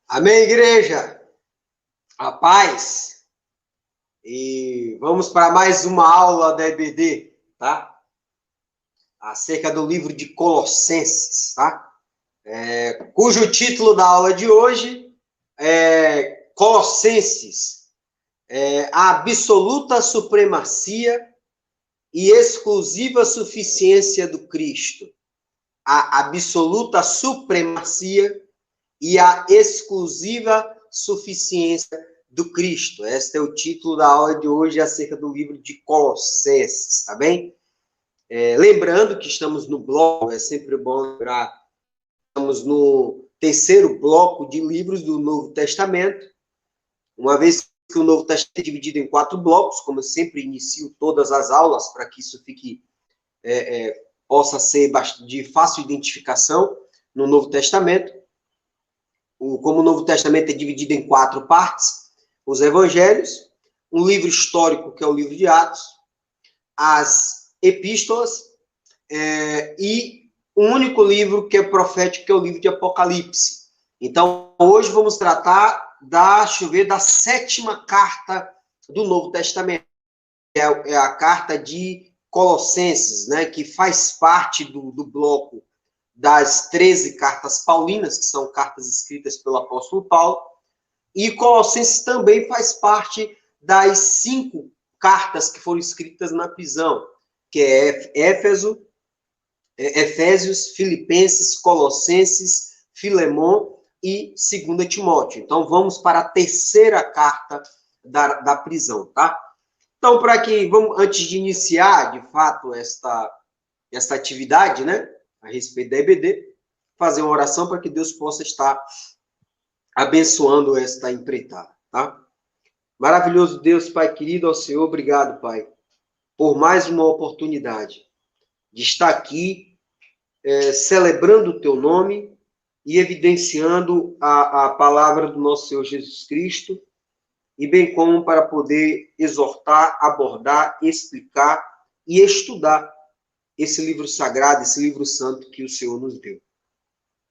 Amém, igreja? A paz. E vamos para mais uma aula da EBD, tá? Acerca do livro de Colossenses, tá? Cujo título da aula de hoje é Colossenses, a absoluta supremacia e exclusiva suficiência do Cristo. A absoluta supremacia e a exclusiva suficiência do Cristo. Este é o título da aula de hoje acerca do livro de Colossenses, tá bem? Lembrando que estamos no bloco, é sempre bom lembrar, estamos no terceiro bloco de livros do Novo Testamento, uma vez que o Novo Testamento é dividido em 4 blocos, como eu sempre inicio todas as aulas, para que isso fique, possa ser de fácil identificação no Novo Testamento. Como o Novo Testamento é dividido em 4 partes, os evangelhos, um livro histórico, que é o livro de Atos, as epístolas, e um único livro que é profético, que é o livro de Apocalipse. Então, hoje vamos tratar da 7ª carta do Novo Testamento, é a carta de Colossenses, né, que faz parte do bloco das 13 cartas paulinas, que são cartas escritas pelo apóstolo Paulo, e Colossenses também faz parte das 5 cartas que foram escritas na prisão, que é Efésios, Filipenses, Colossenses, Filemon e 2 Timóteo. Então, vamos para a 3ª carta da prisão, tá? Então, antes de iniciar, de fato, esta atividade, né, a respeito da EBD, fazer uma oração para que Deus possa estar abençoando esta empreitada, tá? Maravilhoso Deus, Pai querido, ao Senhor, obrigado, Pai, por mais uma oportunidade de estar aqui celebrando o Teu nome e evidenciando a palavra do nosso Senhor Jesus Cristo, e bem como para poder exortar, abordar, explicar e estudar esse livro sagrado, esse livro santo que o Senhor nos deu.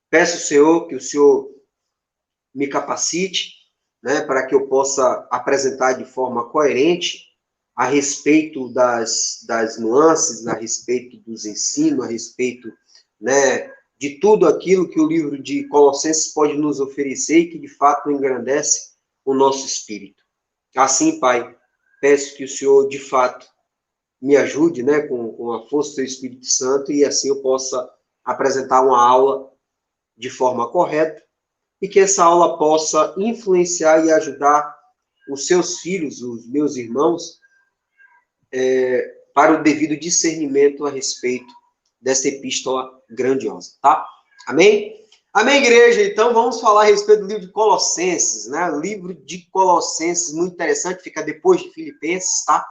Peço, Senhor, que o Senhor me capacite, né, para que eu possa apresentar de forma coerente a respeito das nuances, a respeito dos ensinos, a respeito, né, de tudo aquilo que o livro de Colossenses pode nos oferecer e que, de fato, engrandece o nosso espírito. Assim, Pai, peço que o Senhor, de fato, me ajude, né, com a força do seu Espírito Santo, e assim eu possa apresentar uma aula de forma correta, e que essa aula possa influenciar e ajudar os seus filhos, os meus irmãos, para o devido discernimento a respeito dessa epístola grandiosa, tá? Amém? Amém, igreja? Então, vamos falar a respeito do livro de Colossenses, né? O livro de Colossenses, muito interessante, fica depois de Filipenses, tá?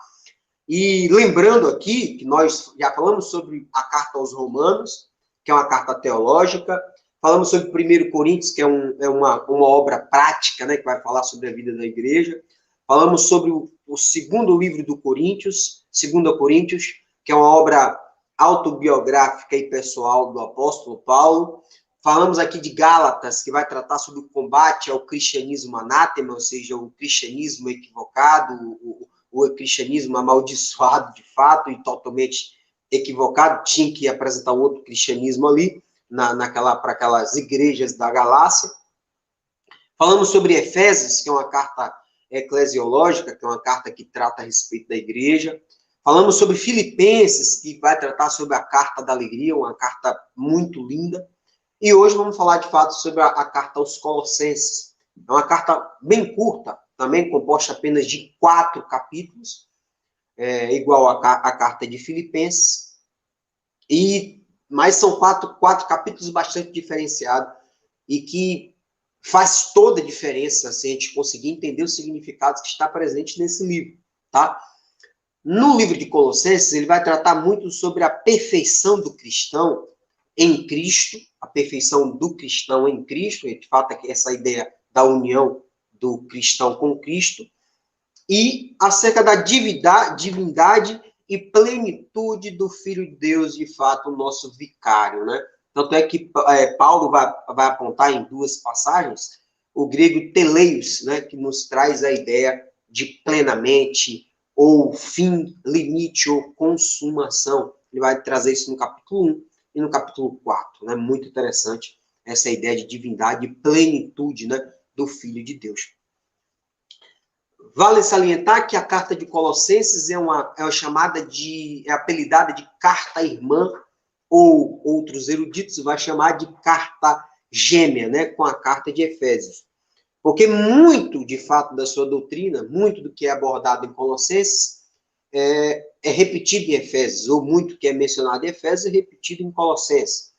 E lembrando aqui que nós já falamos sobre a carta aos Romanos, que é uma carta teológica, falamos sobre 1 Coríntios, que é uma obra prática, né, que vai falar sobre a vida da igreja, falamos sobre o segundo livro do Coríntios, 2 Coríntios, que é uma obra autobiográfica e pessoal do apóstolo Paulo, falamos aqui de Gálatas, que vai tratar sobre o combate ao cristianismo anátema, ou seja, o cristianismo equivocado, o cristianismo amaldiçoado de fato e totalmente equivocado, tinha que apresentar outro cristianismo ali, para aquelas igrejas da Galácia. Falamos sobre Efésios, que é uma carta eclesiológica, que é uma carta que trata a respeito da igreja. Falamos sobre Filipenses, que vai tratar sobre a carta da alegria, uma carta muito linda. E hoje vamos falar, de fato, sobre a carta aos Colossenses. É uma carta bem curta, também composta apenas de 4 capítulos, igual a carta de Filipenses, mas são 4 capítulos bastante diferenciados e que faz toda a diferença se a gente conseguir entender os significados que está presente nesse livro, tá? No livro de Colossenses, ele vai tratar muito sobre a perfeição do cristão em Cristo, a perfeição do cristão em Cristo, de fato, essa ideia da união do cristão com Cristo, e acerca da divindade e plenitude do Filho de Deus, de fato, o nosso vicário, né? Tanto é que Paulo vai apontar em 2 passagens o grego teleios, né, que nos traz a ideia de plenamente, ou fim, limite, ou consumação. Ele vai trazer isso no capítulo 1 e no capítulo 4. Né? Muito interessante essa ideia de divindade e plenitude, né, do Filho de Deus. Vale salientar que a carta de Colossenses é chamada é apelidada de carta irmã, ou outros eruditos vai chamar de carta gêmea, né, com a carta de Efésios. Porque muito, de fato, da sua doutrina, muito do que é abordado em Colossenses é repetido em Efésios, ou muito que é mencionado em Efésios é repetido em Colossenses.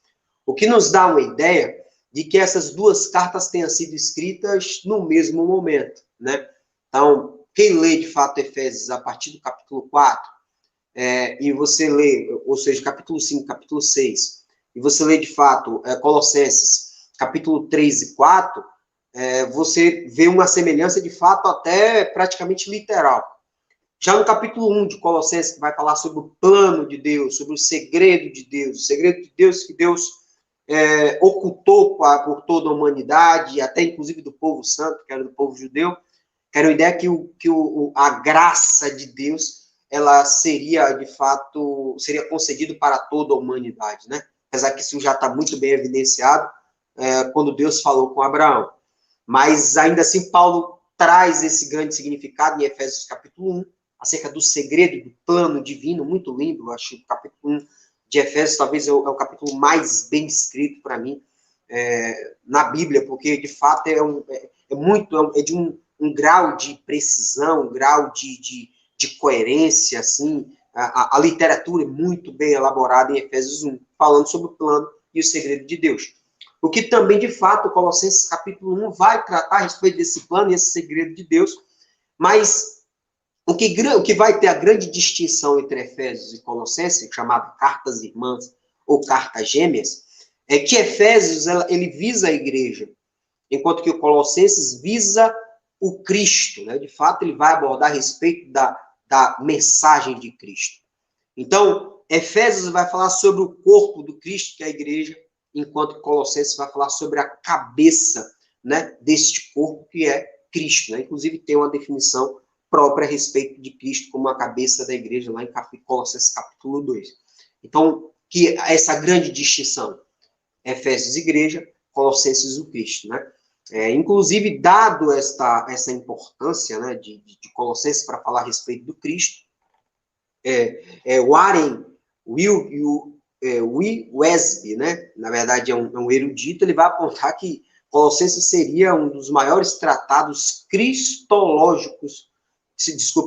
O que nos dá uma ideia de que essas duas cartas tenham sido escritas no mesmo momento, né? Então, quem lê, de fato, Efésios a partir do capítulo 4, e você lê, ou seja, capítulo 5, capítulo 6, e você lê, de fato, Colossenses, capítulo 3 e 4, você vê uma semelhança, de fato, até praticamente literal. Já no capítulo 1 de Colossenses, que vai falar sobre o plano de Deus, sobre o segredo de Deus, o segredo de Deus que Deus ocultou por toda a humanidade, até inclusive do povo santo, que era do povo judeu, que era a ideia que a graça de Deus, ela seria, de fato, seria concedido para toda a humanidade, né? Apesar que isso já está muito bem evidenciado quando Deus falou com Abraão. Mas, ainda assim, Paulo traz esse grande significado em Efésios capítulo 1, acerca do segredo do plano divino, muito lindo. Eu acho que o capítulo 1 de Efésios talvez é o capítulo mais bem escrito para mim na Bíblia, porque, de fato, é de um grau de precisão, um grau de coerência, assim. A literatura é muito bem elaborada em Efésios 1, falando sobre o plano e o segredo de Deus. O que também, de fato, Colossenses capítulo 1 vai tratar a respeito desse plano e esse segredo de Deus, mas o que vai ter a grande distinção entre Efésios e Colossenses, chamado cartas irmãs ou cartas gêmeas, é que Efésios ele visa a igreja, enquanto que o Colossenses visa o Cristo. Né? De fato, ele vai abordar a respeito da mensagem de Cristo. Então, Efésios vai falar sobre o corpo do Cristo, que é a igreja, enquanto Colossenses vai falar sobre a cabeça, né, deste corpo, que é Cristo. Né? Inclusive, tem uma definição própria a respeito de Cristo como a cabeça da igreja, lá em Colossenses capítulo 2. Então, que essa grande distinção, Efésios igreja, Colossenses o Cristo, né? Inclusive, dado essa importância, né, de Colossenses para falar a respeito do Cristo, Warren Wiersbe, né, na verdade é um erudito, ele vai apontar que Colossenses seria um dos maiores tratados cristológicos,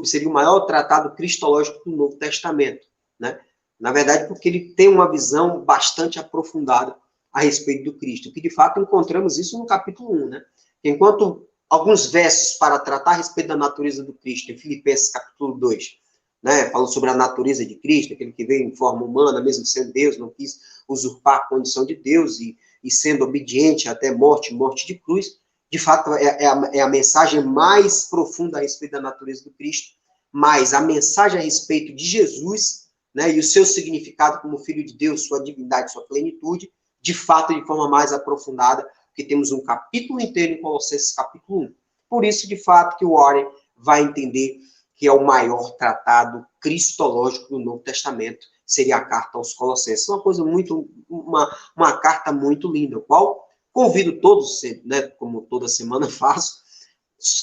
seria o maior tratado cristológico do Novo Testamento, né? Na verdade, porque ele tem uma visão bastante aprofundada a respeito do Cristo, que de fato encontramos isso no capítulo 1, né? Enquanto alguns versos para tratar a respeito da natureza do Cristo, em Filipenses capítulo 2, né, falando sobre a natureza de Cristo, aquele que veio em forma humana, mesmo sendo Deus, não quis usurpar a condição de Deus e sendo obediente até morte de cruz, de fato é a mensagem mais profunda a respeito da natureza do Cristo, mas a mensagem a respeito de Jesus, né, e o seu significado como Filho de Deus, sua divindade, sua plenitude, de fato, de forma mais aprofundada, porque temos um capítulo inteiro em Colossenses capítulo 1. Por isso, de fato, que o Warren vai entender que é o maior tratado cristológico do Novo Testamento, seria a carta aos Colossenses. Uma carta muito linda, qual convido todos, né, como toda semana faço,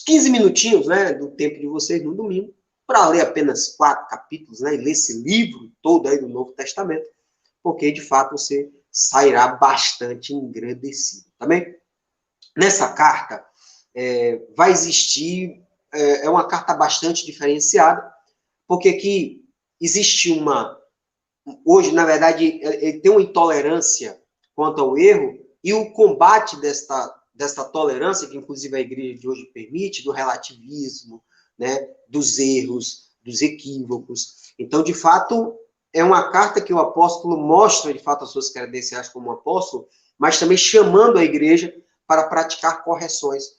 15 minutinhos, né, do tempo de vocês no domingo, para ler apenas 4 capítulos, né, e ler esse livro todo aí do Novo Testamento, porque, de fato, você sairá bastante engrandecido, tá bem? Nessa carta, vai existir uma carta bastante diferenciada, porque aqui existe hoje, na verdade, ele tem uma intolerância quanto ao erro, e o combate desta tolerância, que inclusive a igreja de hoje permite, do relativismo, né, dos erros, dos equívocos. Então, de fato, é uma carta que o apóstolo mostra, de fato, as suas credenciais como apóstolo, mas também chamando a igreja para praticar correções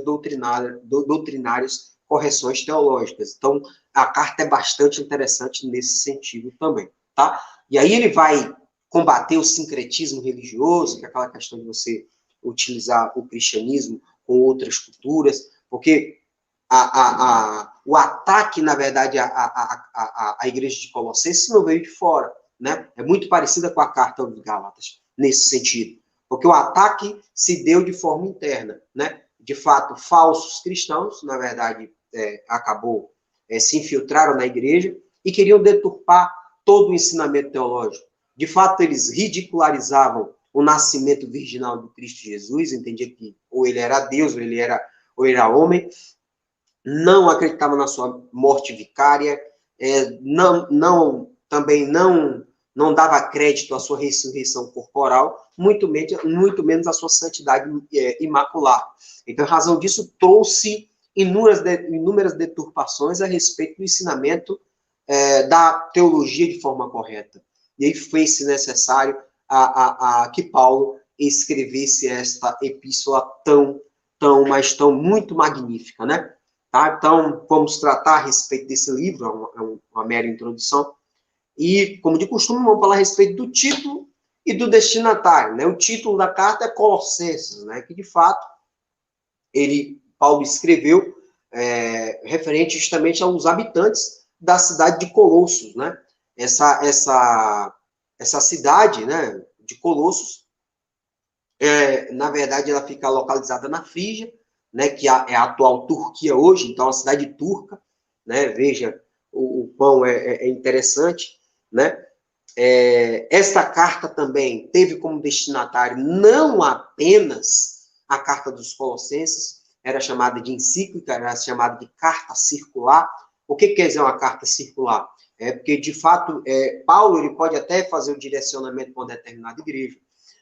doutrinárias, correções teológicas. Então, a carta é bastante interessante nesse sentido também, tá? E aí ele vai combater o sincretismo religioso, que é aquela questão de você utilizar o cristianismo com outras culturas, porque o ataque, na verdade, à igreja de Colossenses não veio de fora, né? É muito parecida com a carta aos Gálatas, nesse sentido. Porque o ataque se deu de forma interna, né? De fato, falsos cristãos, na verdade, se infiltraram na igreja e queriam deturpar todo o ensinamento teológico. De fato, eles ridicularizavam o nascimento virginal de Cristo Jesus, entendia que ou ele era Deus, ou ele era homem, não acreditavam na sua morte vicária, também não dava crédito à sua ressurreição corporal, muito menos à sua santidade imaculada. Então, em razão disso, trouxe inúmeras deturpações a respeito do ensinamento da teologia de forma correta. E aí fez-se necessário que Paulo escrevesse esta epístola mas tão muito magnífica, né? Tá? Então, vamos tratar a respeito desse livro, uma mera introdução. E, como de costume, vamos falar a respeito do título e do destinatário, né? O título da carta é Colossenses, né? Que, de fato, Paulo escreveu referente justamente aos habitantes da cidade de Colossos, né? Essa cidade, né, de Colossos, na verdade, ela fica localizada na Frígia, né, que é a atual Turquia hoje, então, a cidade turca, né? Veja, o pão é interessante, né? Esta carta também teve como destinatário não apenas a carta dos Colossenses, era chamada de encíclica, era chamada de carta circular. O que quer dizer uma carta circular? Porque, de fato, Paulo ele pode até fazer o direcionamento para uma determinada igreja,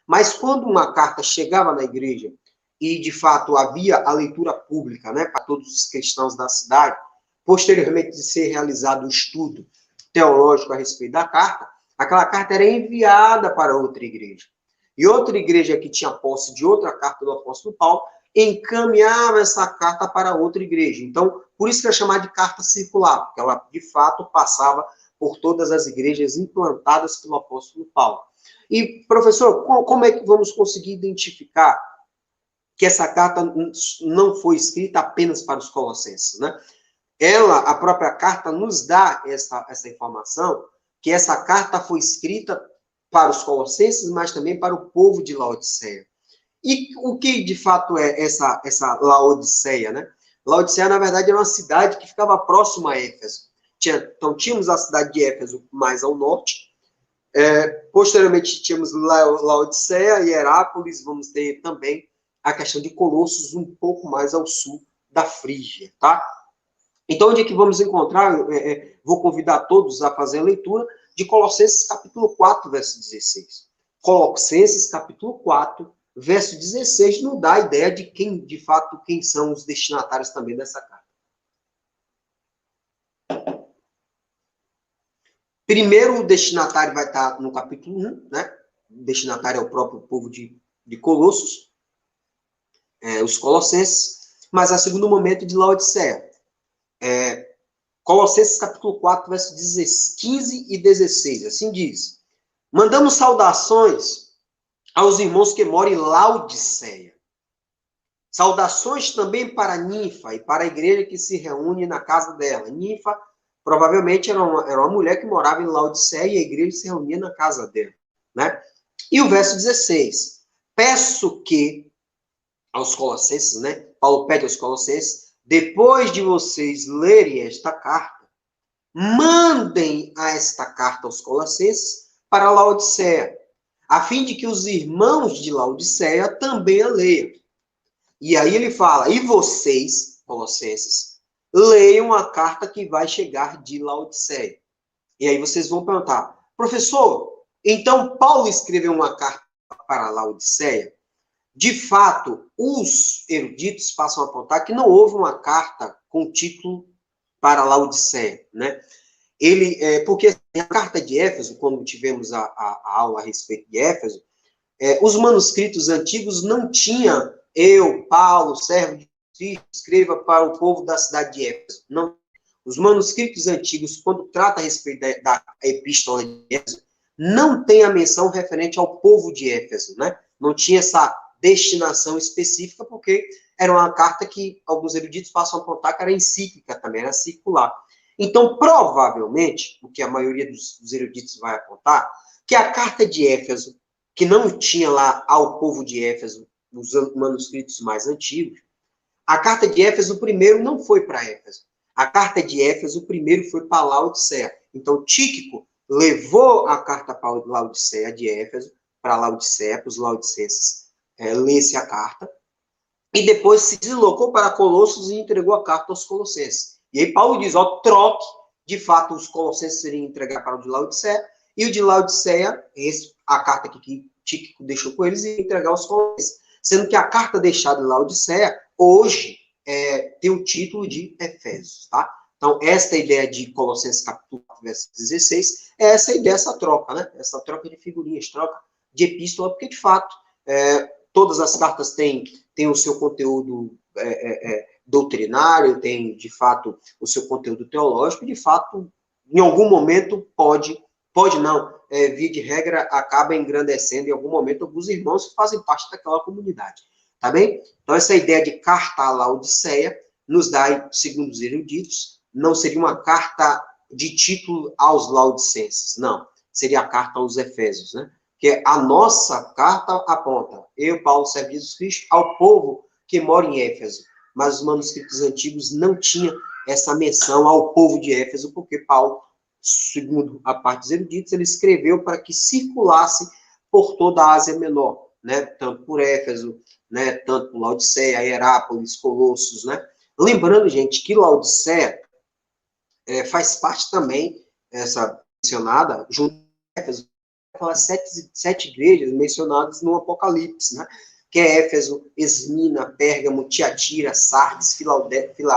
mas quando uma carta chegava na igreja e, de fato, havia a leitura pública, né, para todos os cristãos da cidade, posteriormente de ser realizado o estudo teológico a respeito da carta, aquela carta era enviada para outra igreja. E outra igreja que tinha posse de outra carta do apóstolo Paulo encaminhava essa carta para outra igreja. Então, por isso que é chamada de carta circular, porque ela, de fato, passava por todas as igrejas implantadas pelo apóstolo Paulo. E, professor, como é que vamos conseguir identificar que essa carta não foi escrita apenas para os colossenses, né? A própria carta, nos dá essa informação, que essa carta foi escrita para os colossenses, mas também para o povo de Laodiceia. E o que, de fato, é essa Laodiceia, né? Laodiceia, na verdade, era uma cidade que ficava próxima a Éfeso. Então, tínhamos a cidade de Éfeso mais ao norte, posteriormente tínhamos Laodiceia e Herápolis, vamos ter também a questão de Colossos um pouco mais ao sul da Frígia, tá? Então, onde é que vamos encontrar? Vou convidar todos a fazer a leitura de Colossenses capítulo 4, verso 16. Colossenses capítulo 4, verso 16, nos dá a ideia de quem, de fato, quem são os destinatários também dessa carta. Primeiro, o destinatário vai estar no capítulo 1, né? O destinatário é o próprio povo de Colossos, os colossenses, mas a segundo momento de Laodiceia. Colossenses capítulo 4, versos 15 e 16, assim diz: mandamos saudações aos irmãos que moram em Laodiceia. Saudações também para Ninfa e para a igreja que se reúne na casa dela. Ninfa provavelmente era uma mulher que morava em Laodiceia e a igreja se reunia na casa dela, né? E o verso 16: peço que aos colossenses, né? Paulo pede aos colossenses, depois de vocês lerem esta carta, mandem esta carta aos colossenses para Laodiceia, a fim de que os irmãos de Laodiceia também a leiam. E aí ele fala, e vocês, colossenses, leiam a carta que vai chegar de Laodiceia. E aí vocês vão perguntar, professor, então Paulo escreveu uma carta para Laodiceia? De fato, os eruditos passam a apontar que não houve uma carta com título para Laodiceia, né? Porque a carta de Éfeso, quando tivemos a aula a respeito de Éfeso, os manuscritos antigos não tinham eu, Paulo, servo de Cristo, escreva para o povo da cidade de Éfeso. Não. Os manuscritos antigos, quando trata a respeito da epístola de Éfeso, não tem a menção referente ao povo de Éfeso, né? Não tinha essa destinação específica, porque era uma carta que alguns eruditos passam a apontar que era encíclica também, era circular. Então, provavelmente, o que a maioria dos eruditos vai apontar, que a carta de Éfeso, que não tinha lá ao povo de Éfeso os manuscritos mais antigos, a carta de Éfeso primeiro não foi para Éfeso. A carta de Éfeso primeiro foi para Laodiceia. Então, Tíquico levou a carta para Laodiceia de Éfeso, para Laodiceia, para os laodicenses lesse a carta, e depois se deslocou para Colossos e entregou a carta aos colossenses. E aí Paulo diz, ó, troque, de fato, os colossenses seriam entregar para o de Laodiceia, e o de Laodiceia, a carta que Tíquico deixou com eles, e entregar aos colossenses. Sendo que a carta deixada em Laodiceia, hoje, tem o título de Efésios, tá? Então, esta ideia de Colossenses capítulo 4, verso 16, é essa ideia, essa troca, né? Essa troca de figurinhas, troca de epístola, porque, de fato, todas as cartas têm o seu conteúdo doutrinário, tem, de fato, o seu conteúdo teológico, e, de fato, em algum momento pode não, via de regra, acaba engrandecendo em algum momento alguns irmãos que fazem parte daquela comunidade, tá bem? Então, essa ideia de carta à Laodiceia nos dá, segundo os eruditos, não seria uma carta de título aos laodicenses, não, seria a carta aos Efésios, né? Que a nossa carta aponta, eu, Paulo, servo de Jesus Cristo, ao povo que mora em Éfeso, mas os manuscritos antigos não tinham essa menção ao povo de Éfeso, porque Paulo, segundo a parte dos eruditos, ele escreveu para que circulasse por toda a Ásia Menor, né? Tanto por Éfeso, né? Tanto por Laodiceia, Herápolis, Colossos, né? Lembrando, gente, que Laodiceia faz parte também, essa mencionada, junto com Éfeso, aquelas sete igrejas mencionadas no Apocalipse, né? Que é Éfeso, Esmina, Pérgamo, Tiatira, Sardes, Filadélfia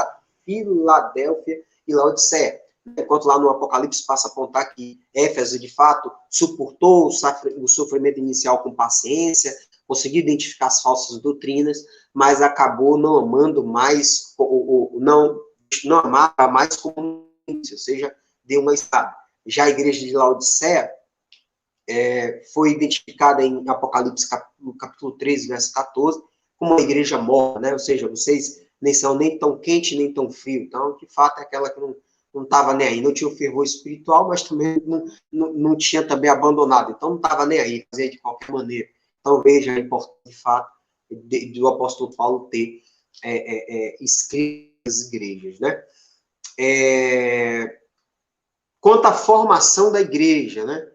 e Laodiceia. Enquanto lá no Apocalipse passa a apontar que Éfeso, de fato, suportou o sofrimento inicial com paciência, conseguiu identificar as falsas doutrinas, mas acabou não amando mais, não amava mais como, ou seja, deu uma estada. Já a igreja de Laodiceia foi identificada em Apocalipse capítulo 13, verso 14, como uma igreja morta, né? Ou seja, vocês nem são nem tão quente, nem tão frio. Então, de fato, é aquela que não estava nem aí, não tinha o fervor espiritual, mas também não tinha também abandonado, então não estava nem aí, fazia de qualquer maneira. Então veja a importância, de fato, do apóstolo Paulo ter escrito as igrejas, né? Quanto à formação da igreja, né?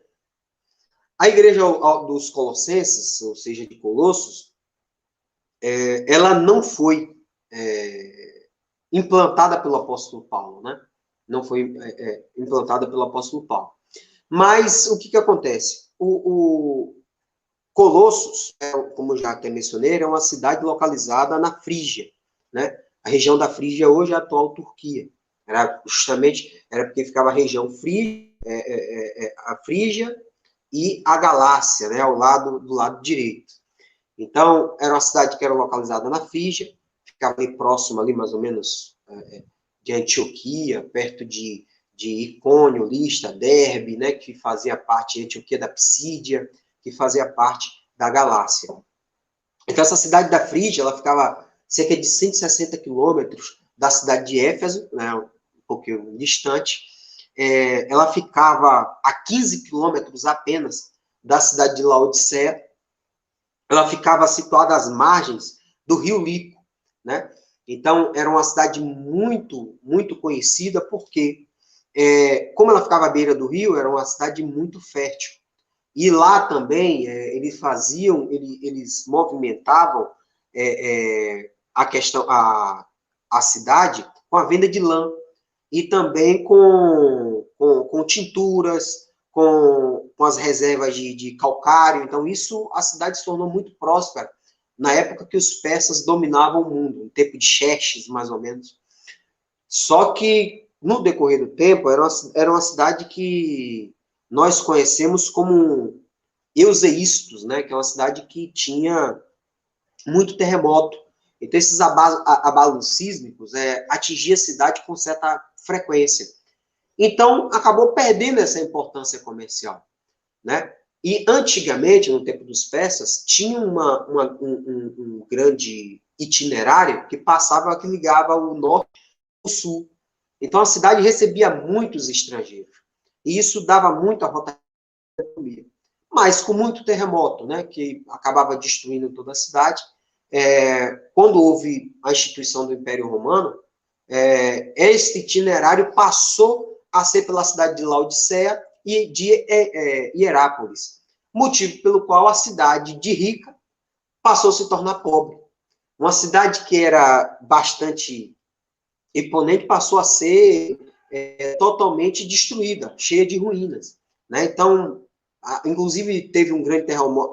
A igreja dos Colossenses, ou seja, de Colossos, ela não foi implantada pelo apóstolo Paulo, né? Não foi implantada pelo apóstolo Paulo. Mas o que acontece? O Colossos, como eu já até mencionei, é uma cidade localizada na Frígia, né? A região da Frígia hoje é a atual Turquia. Era porque ficava a região Frígia, a Frígia e a Galácia, né? Do lado direito. Então, era uma cidade que era localizada na Frígia, ficava ali próximo, ali mais ou menos, de Antioquia, perto de Icônio, Listra, Derbe, né, que fazia parte de Antioquia da Psídia, que fazia parte da Galácia. Então, essa cidade da Frígia, ela ficava cerca de 160 quilômetros da cidade de Éfeso, né, um pouquinho distante. Ela ficava a 15 quilômetros apenas da cidade de Laodiceia. Ela ficava situada às margens do rio Lico, né? Então, era uma cidade muito, muito conhecida, porque, como ela ficava à beira do rio, era uma cidade muito fértil. E lá também, eles movimentavam a cidade com a venda de lã, e também com tinturas, com as reservas de calcário. Então, a cidade se tornou muito próspera na época que os persas dominavam o mundo, no tempo de Xerxes, mais ou menos. Só que, no decorrer do tempo, era uma cidade que nós conhecemos como Euseistos, né? Que é uma cidade que tinha muito terremoto. Então, esses abalos sísmicos atingiam a cidade com certa frequência. Então, acabou perdendo essa importância comercial, né? E, antigamente, no tempo dos persas, tinha um grande itinerário que passava, que ligava o norte ao sul. Então, a cidade recebia muitos estrangeiros. E isso dava muito a rotatividade da economia. Mas com muito terremoto, né, que acabava destruindo toda a cidade, quando houve a instituição do Império Romano, este itinerário passou a ser pela cidade de Laodiceia e de Hierápolis, motivo pelo qual a cidade de rica passou a se tornar pobre. Uma cidade que era bastante imponente passou a ser totalmente destruída, cheia de ruínas, né? Então, inclusive teve um grande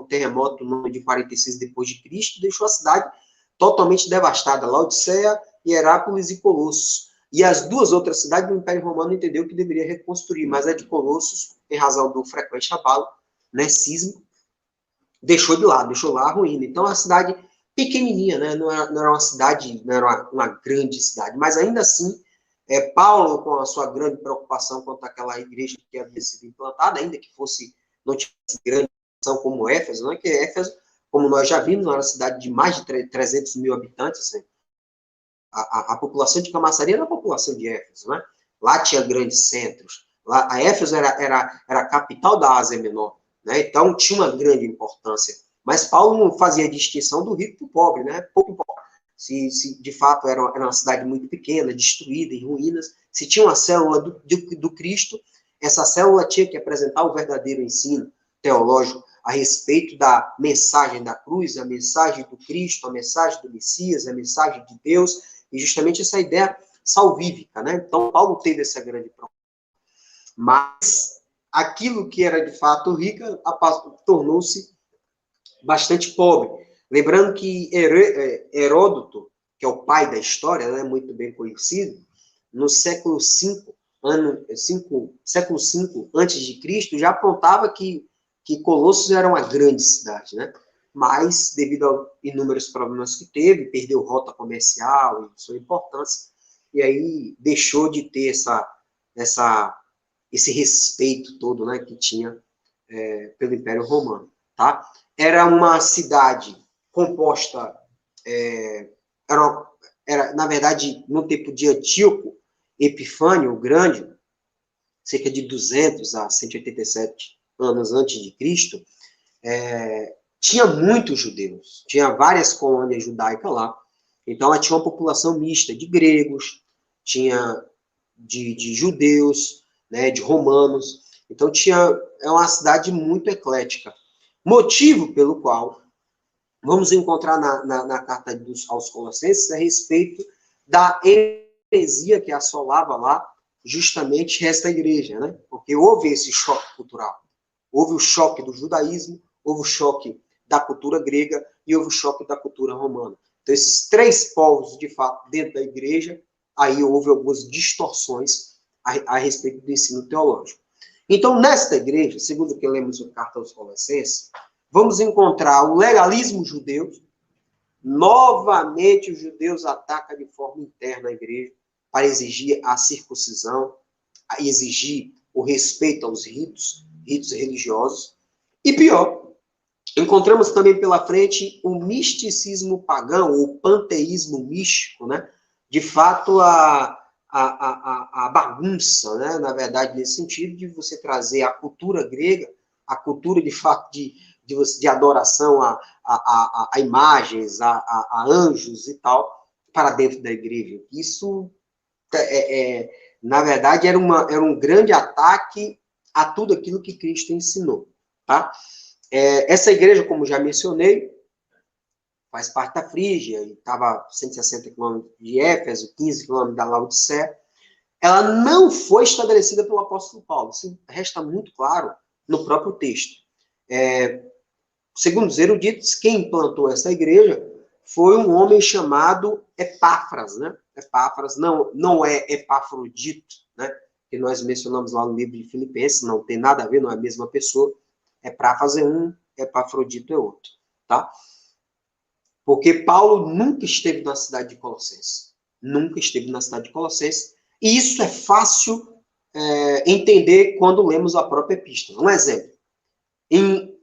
terremoto no ano de 46 depois de Cristo, deixou a cidade totalmente devastada, Laodiceia, Hierápolis e Colossos. E as duas outras cidades do Império Romano entendeu que deveria reconstruir, mas a de Colossos, em razão do frequente abalo, né, sísmico, deixou lá a ruína. Então, a cidade pequenininha, né, não era uma cidade, não era uma grande cidade, mas ainda assim, Paulo, com a sua grande preocupação quanto àquela igreja que havia sido implantada, ainda que não tivesse grande população como Éfeso, não é que Éfeso, como nós já vimos, era uma cidade de mais de 300 mil habitantes, né? A população de Camaçari era a população de Éfeso, né? Lá tinha grandes centros. Lá, a Éfeso era a capital da Ásia Menor, né? Então tinha uma grande importância. Mas Paulo não fazia distinção do rico para o pobre, né? Pouco importa. Se de fato era uma cidade muito pequena, destruída, em ruínas, se tinha uma célula do Cristo, essa célula tinha que apresentar o verdadeiro ensino teológico a respeito da mensagem da cruz, a mensagem do Cristo, a mensagem do Messias, a mensagem de Deus, e justamente essa ideia salvífica, né? Então, Paulo teve essa grande preocupação. Mas aquilo que era de fato rica tornou-se bastante pobre. Lembrando que Heródoto, que é o pai da história, né, muito bem conhecido, no século V antes de Cristo, já apontava que Colossos era uma grande cidade, né? Mas, devido a inúmeros problemas que teve, perdeu rota comercial e sua importância, e aí deixou de ter esse respeito todo, né, que tinha pelo Império Romano, tá? Era uma cidade composta, era, na verdade, no tempo de Antíoco Epifânio o Grande, cerca de 200 a 187 anos antes de Cristo, tinha muitos judeus, tinha várias colônias judaicas lá, então ela tinha uma população mista de gregos, tinha de judeus, né, de romanos, então é uma cidade muito eclética, motivo pelo qual vamos encontrar na carta aos Colossenses a respeito da heresia que assolava lá justamente esta igreja, né? Porque houve esse choque cultural. Houve o choque do judaísmo, houve o choque da cultura grega e houve o choque da cultura romana. Então, esses três povos, de fato, dentro da igreja, aí houve algumas distorções a respeito do ensino teológico. Então, nesta igreja, segundo o que lemos na carta aos Colossenses, vamos encontrar o legalismo judeu. Novamente, os judeus atacam de forma interna a igreja para exigir a circuncisão, a exigir o respeito aos ritos religiosos. E pior, encontramos também pela frente o misticismo pagão, o panteísmo místico, né? De fato, a bagunça, né? Na verdade, nesse sentido de você trazer a cultura grega, a cultura, de fato, de adoração a imagens, a anjos e tal, para dentro da igreja. Isso, na verdade, era um grande ataque a tudo aquilo que Cristo ensinou. Tá? Essa igreja, como já mencionei, faz parte da Frígia, e estava a 160 quilômetros de Éfeso, 15 quilômetros da Laodiceia. Ela não foi estabelecida pelo apóstolo Paulo. Isso resta muito claro no próprio texto. Segundo os eruditos, quem implantou essa igreja foi um homem chamado Epáfras, né? Epáfras não é Epafrodito, né? Que nós mencionamos lá no livro de Filipenses, não tem nada a ver, não é a mesma pessoa. Epáfras é um, Epafrodito é outro, tá? Porque Paulo nunca esteve na cidade de Colossenses. Nunca esteve na cidade de Colossenses. E isso é fácil entender quando lemos a própria epístola. Um exemplo. Em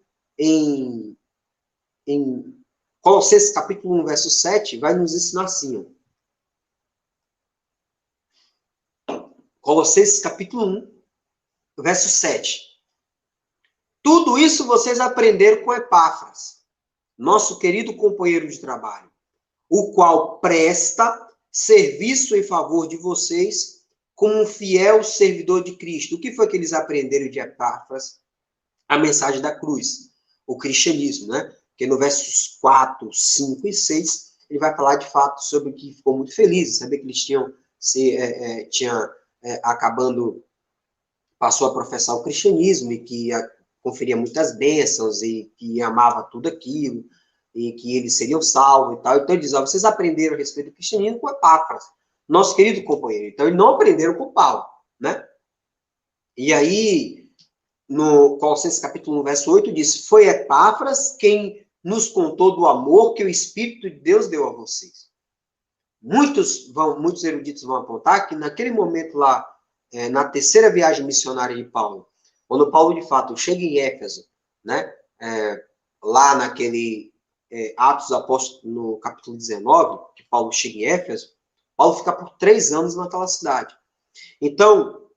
Colossenses capítulo 1, verso 7, vai nos ensinar assim, ó. Colossenses capítulo 1, verso 7. Tudo isso vocês aprenderam com Epáfras, nosso querido companheiro de trabalho, o qual presta serviço em favor de vocês como um fiel servidor de Cristo. O que foi que eles aprenderam de Epáfras? A mensagem da cruz, o cristianismo, né? Porque no versos 4, 5 e 6, ele vai falar de fato sobre que ficou muito feliz, saber que eles acabando, passou a professar o cristianismo e que conferia muitas bênçãos e que amava tudo aquilo e que eles seriam salvos e tal. Então ele diz, ó, vocês aprenderam a respeito do cristianismo com Epáfras, nosso querido companheiro. Então eles não aprenderam com Paulo, né? E aí, no Colossenses capítulo 1, verso 8, diz, foi Epáfras quem nos contou do amor que o Espírito de Deus deu a vocês. Muitos eruditos vão apontar que naquele momento lá, na terceira viagem missionária de Paulo, quando Paulo de fato chega em Éfeso, né, lá naquele Atos dos Apóstolos, no capítulo 19, que Paulo chega em Éfeso, Paulo fica por 3 anos naquela cidade. Então,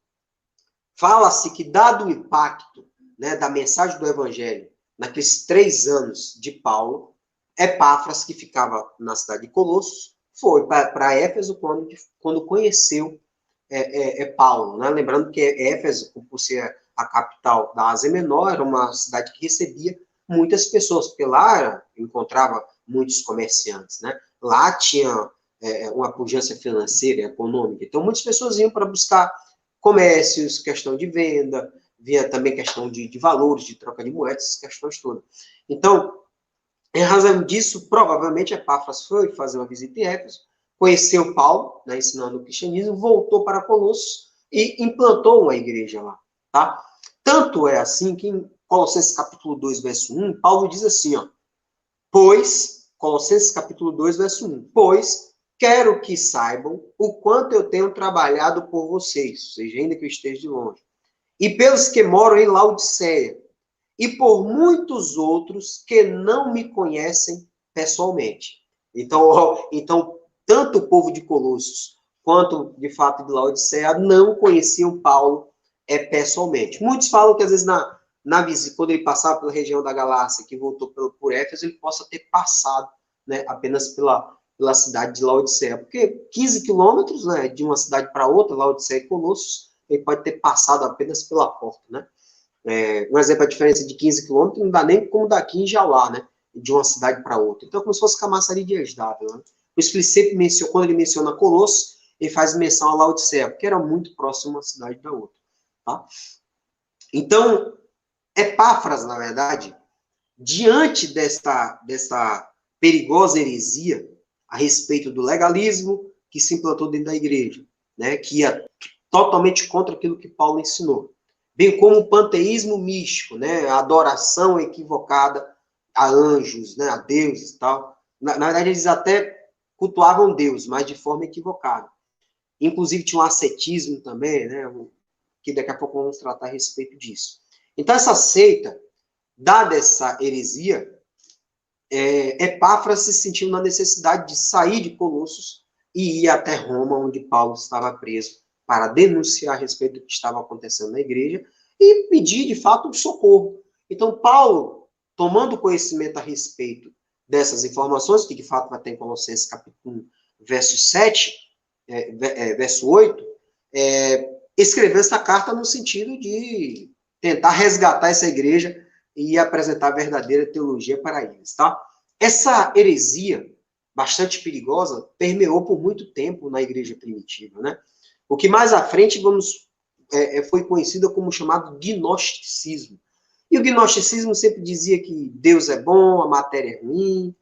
fala-se que, dado o impacto, né, da mensagem do Evangelho naqueles 3 anos de Paulo, Epáfras, que ficava na cidade de Colossos, foi para Éfeso quando conheceu Paulo, né? Lembrando que Éfeso, por ser a capital da Ásia Menor, era uma cidade que recebia muitas pessoas, porque lá encontrava muitos comerciantes, né? Lá tinha uma pujança financeira e econômica, então muitas pessoas iam para buscar comércios, questão de venda, via também questão de valores, de troca de moedas, essas questões todas. Então, em razão disso, provavelmente Epáfras foi fazer uma visita em Éfeso, conheceu Paulo, né, ensinando o cristianismo, voltou para Colossos e implantou uma igreja lá, tá? Tanto é assim que em Colossenses capítulo 2, verso 1, Paulo diz assim, ó, pois, Colossenses capítulo 2, verso 1, pois quero que saibam o quanto eu tenho trabalhado por vocês, ou seja, ainda que eu esteja de longe, e pelos que moram em Laodiceia, e por muitos outros que não me conhecem pessoalmente. Então tanto o povo de Colossos quanto, de fato, de Laodiceia não conheciam Paulo pessoalmente. Muitos falam que, às vezes, na visita, quando ele passava pela região da Galácia, que voltou por Éfeso, ele possa ter passado, né, apenas pela cidade de Laodiceia. Porque 15 quilômetros, né, de uma cidade para outra, Laodiceia e Colossos, ele pode ter passado apenas pela porta, né? Um exemplo, a diferença de 15 quilômetros não dá nem como daqui em Jauá, né? De uma cidade para outra. Então, é como se fosse Camaçari de Esdável, né? Por isso que ele sempre menciona, quando ele menciona Colossos, ele faz menção a Laodiceia, porque era muito próximo uma cidade da outra, tá? Então, Epáfras, na verdade, diante desta perigosa heresia a respeito do legalismo que se implantou dentro da igreja, né? Que ia totalmente contra aquilo que Paulo ensinou, bem como o panteísmo místico, né, a adoração equivocada a anjos, né, a deuses e tal. Na verdade, eles até cultuavam Deus, mas de forma equivocada. Inclusive, tinha um ascetismo também, né, que daqui a pouco vamos tratar a respeito disso. Então, essa seita, dada essa heresia, Epáfras se sentiu na necessidade de sair de Colossos e ir até Roma, onde Paulo estava preso, para denunciar a respeito do que estava acontecendo na igreja e pedir, de fato, um socorro. Então, Paulo, tomando conhecimento a respeito dessas informações, que de fato vai ter em Colossenses capítulo 1, verso 7, verso 8, escreveu essa carta no sentido de tentar resgatar essa igreja e apresentar a verdadeira teologia para eles, tá? Essa heresia, bastante perigosa, permeou por muito tempo na igreja primitiva, né? O que mais à frente foi conhecido como chamado gnosticismo. E o gnosticismo sempre dizia que Deus é bom, a matéria é ruim,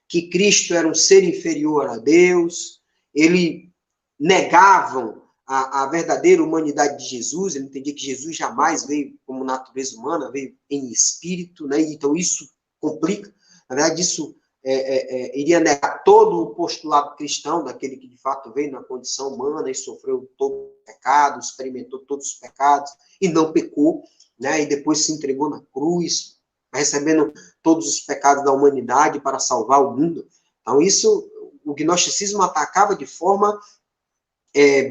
que Cristo era um ser inferior a Deus, ele negavam a verdadeira humanidade de Jesus, ele entendia que Jesus jamais veio como natureza humana, veio em espírito, né? Então isso complica, na verdade isso iria negar todo o postulado cristão daquele que de fato veio na condição humana e sofreu todo o pecado, experimentou todos os pecados e não pecou, né? E depois se entregou na cruz recebendo todos os pecados da humanidade para salvar o mundo. Então, isso, o gnosticismo atacava de forma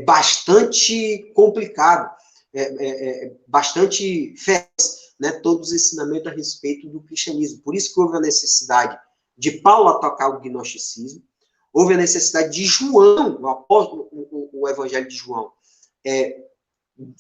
bastante complicada, bastante feroz, né, todos os ensinamentos a respeito do cristianismo. Por isso que houve a necessidade de Paulo atacar o gnosticismo, houve a necessidade de João, o apóstolo, o evangelho de João,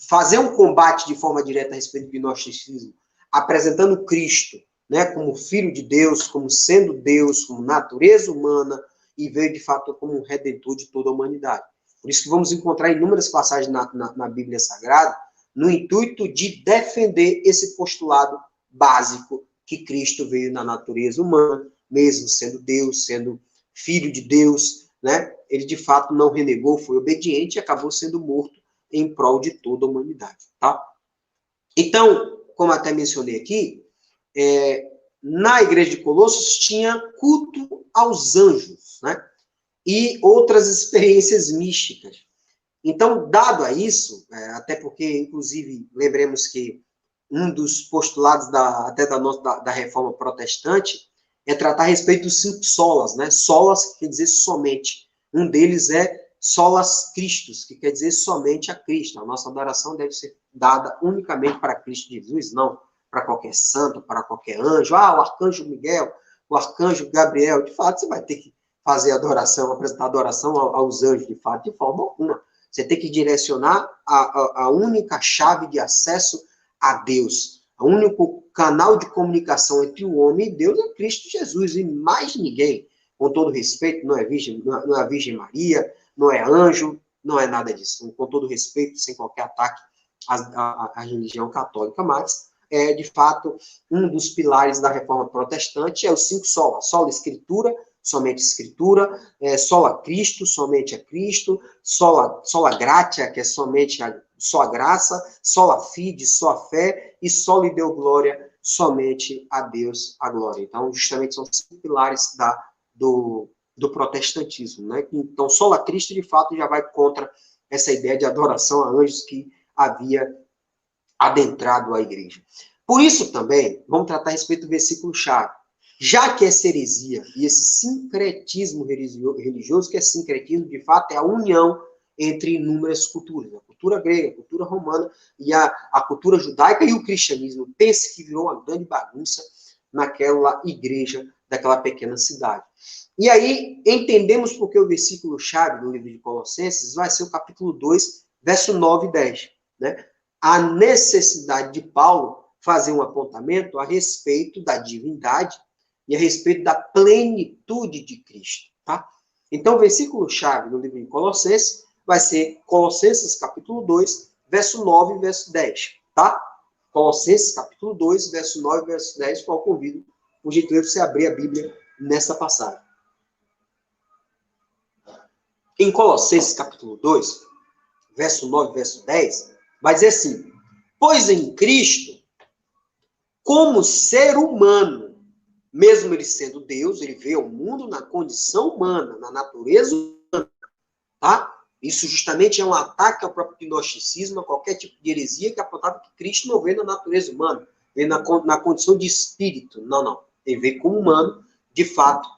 fazer um combate de forma direta a respeito do gnosticismo, apresentando Cristo, né, como Filho de Deus, como sendo Deus, como natureza humana, e veio, de fato, como um redentor de toda a humanidade. Por isso que vamos encontrar inúmeras passagens na Bíblia Sagrada, no intuito de defender esse postulado básico que Cristo veio na natureza humana, mesmo sendo Deus, sendo Filho de Deus, né? Ele, de fato, não renegou, foi obediente e acabou sendo morto em prol de toda a humanidade, tá? Então, como até mencionei aqui, na igreja de Colossos tinha culto aos anjos, né? E outras experiências místicas. Então, dado a isso, até porque, inclusive, lembremos que um dos postulados da reforma protestante é tratar a respeito dos 5 solas, né? Solas quer dizer somente. Um deles é solas Christus, que quer dizer somente a Cristo. A nossa adoração deve ser dada unicamente para Cristo Jesus, não para qualquer santo, para qualquer anjo. O arcanjo Miguel, o arcanjo Gabriel. De fato, você vai ter que fazer adoração, apresentar adoração aos anjos, de fato, de forma alguma. Você tem que direcionar a única chave de acesso a Deus. O único canal de comunicação entre o homem e Deus é Cristo Jesus, e mais ninguém. Com todo respeito, não é a Virgem Maria, não é anjo, não é nada disso. Com todo respeito, sem qualquer ataque à religião católica, mas de fato, um dos pilares da reforma protestante é os 5 solas. Sola Escritura, somente Escritura, sola Cristo, somente a Cristo, sola Gratia, que é somente só a graça, sola Fide, só a fé, e sola Deo Glória, somente a Deus a glória. Então, justamente são 5 pilares do protestantismo, né? Então, sola Cristo, de fato, já vai contra essa ideia de adoração a anjos que havia adentrado a igreja. Por isso também, vamos tratar a respeito do versículo-chave. Já que essa heresia e esse sincretismo religioso, que é sincretismo, de fato, é a união entre inúmeras culturas. A cultura grega, a cultura romana e a cultura judaica e o cristianismo. Pense que virou uma grande bagunça naquela igreja daquela pequena cidade. E aí, entendemos porque o versículo-chave do livro de Colossenses vai ser o capítulo 2, verso 9 e 10. Né? A necessidade de Paulo fazer um apontamento a respeito da divindade e a respeito da plenitude de Cristo, tá? Então, o versículo-chave do livro de Colossenses vai ser Colossenses, capítulo 2, verso 9 e verso 10, tá? Colossenses, capítulo 2, verso 9 e verso 10, qual convido, por gentileza, você abrir a Bíblia nessa passagem. Em Colossenses, capítulo 2, verso 9 e verso 10, vai dizer assim: pois em Cristo, como ser humano, mesmo ele sendo Deus, ele veio ao mundo na condição humana, na natureza humana, tá? Isso justamente é um ataque ao próprio gnosticismo, a qualquer tipo de heresia que apontava que Cristo não veio na natureza humana, veio na condição de espírito. Não. Ele veio como humano, de fato,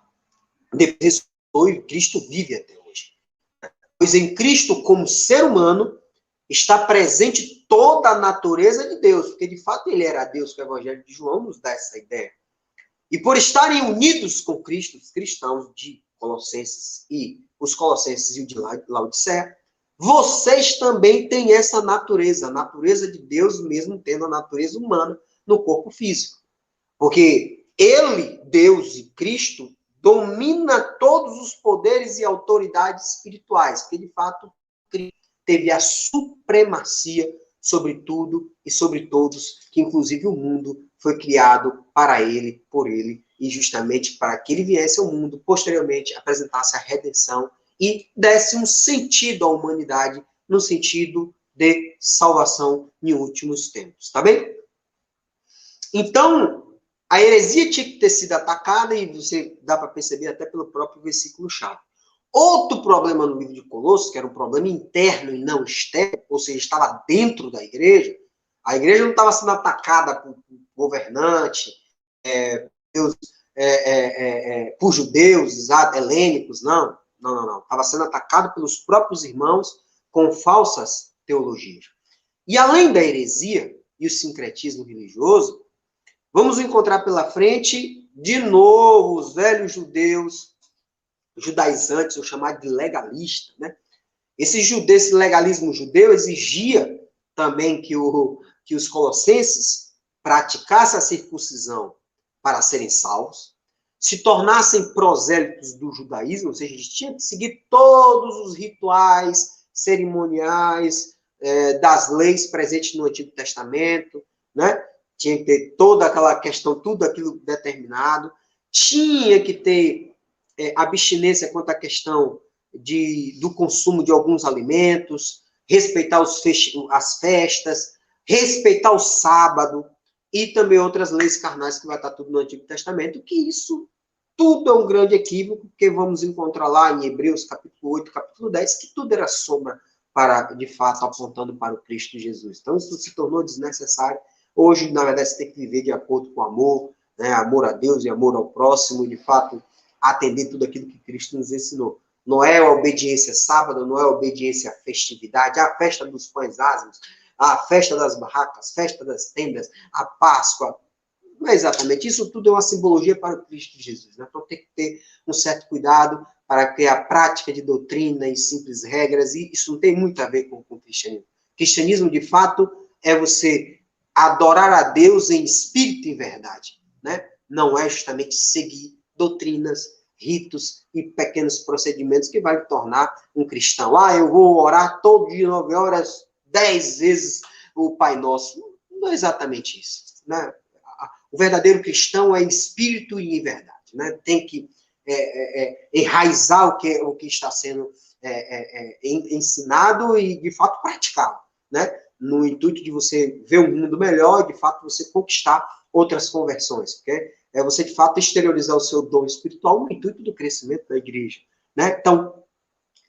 depois e Cristo vive até hoje. Pois em Cristo, como ser humano, está presente toda a natureza de Deus, porque de fato ele era Deus, que o Evangelho de João nos dá essa ideia. E por estarem unidos com Cristo, os cristãos de Colossenses e os Colossenses e o de Laodiceia, vocês também têm essa natureza, a natureza de Deus, mesmo tendo a natureza humana no corpo físico. Porque ele, Deus e Cristo, domina todos os poderes e autoridades espirituais, que de fato Cristo teve a supremacia sobre tudo e sobre todos, que inclusive o mundo foi criado para ele, por ele, e justamente para que ele viesse ao mundo, posteriormente apresentasse a redenção e desse um sentido à humanidade, no sentido de salvação em últimos tempos, tá bem? Então, a heresia tinha que ter sido atacada, e você dá para perceber até pelo próprio versículo-chave. Outro problema no livro de Colossos, que era um problema interno e não externo, ou seja, estava dentro da igreja, a igreja não estava sendo atacada por governante, Deus, por judeus, helênicos, não. Estava sendo atacado pelos próprios irmãos com falsas teologias. E além da heresia e o sincretismo religioso, vamos encontrar pela frente, de novo, os velhos judeus, judaizantes, ou chamados de legalistas, né? Esse legalismo judeu exigia também que os colossenses praticassem a circuncisão para serem salvos, se tornassem prosélitos do judaísmo, ou seja, eles tinham que seguir todos os rituais cerimoniais das leis presentes no Antigo Testamento, né? Tinha que ter toda aquela questão, tudo aquilo determinado, tinha que ter abstinência quanto à questão do consumo de alguns alimentos, respeitar as festas, respeitar o sábado e também outras leis carnais que vai estar tudo no Antigo Testamento, que isso tudo é um grande equívoco, porque vamos encontrar lá em Hebreus capítulo 8, capítulo 10, que tudo era sombra para, de fato, apontando para o Cristo Jesus. Então, isso se tornou desnecessário. Hoje, na verdade, você tem que viver de acordo com o amor, né? Amor a Deus e amor ao próximo, e, de fato, atender tudo aquilo que Cristo nos ensinou. Não é a obediência sábado, não é a obediência à festividade, a festa dos pães ázimos, a festa das barracas, a festa das tendas, a Páscoa. Não é exatamente. Isso tudo é uma simbologia para o Cristo Jesus, né? Então tem que ter um certo cuidado para que a prática de doutrina e simples regras, e isso não tem muito a ver com o cristianismo. O cristianismo, de fato, é você adorar a Deus em espírito e verdade, né? Não é justamente seguir doutrinas, ritos e pequenos procedimentos que vai tornar um cristão. Eu vou orar todo dia, 9 horas, 10 vezes o Pai Nosso. Não é exatamente isso, né? O verdadeiro cristão é em espírito e em verdade, né? Tem que enraizar o que está sendo ensinado e, de fato, praticá-lo, né? No intuito de você ver um mundo melhor e, de fato, você conquistar outras conversões, porque é você, de fato, exteriorizar o seu dom espiritual no intuito do crescimento da igreja, né? Então,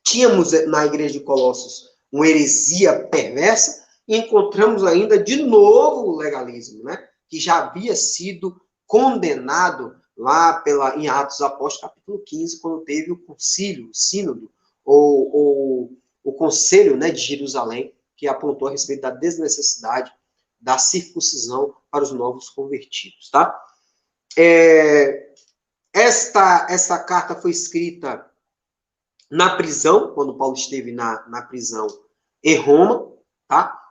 tínhamos na igreja de Colossos uma heresia perversa e encontramos ainda, de novo, o legalismo, né? Que já havia sido condenado lá em Atos Apóstolos, capítulo 15, quando teve o concílio, o sínodo, ou o conselho, né, de Jerusalém, que apontou a respeito da desnecessidade da circuncisão para os novos convertidos, tá? Essa carta foi escrita na prisão, quando Paulo esteve na prisão em Roma, tá?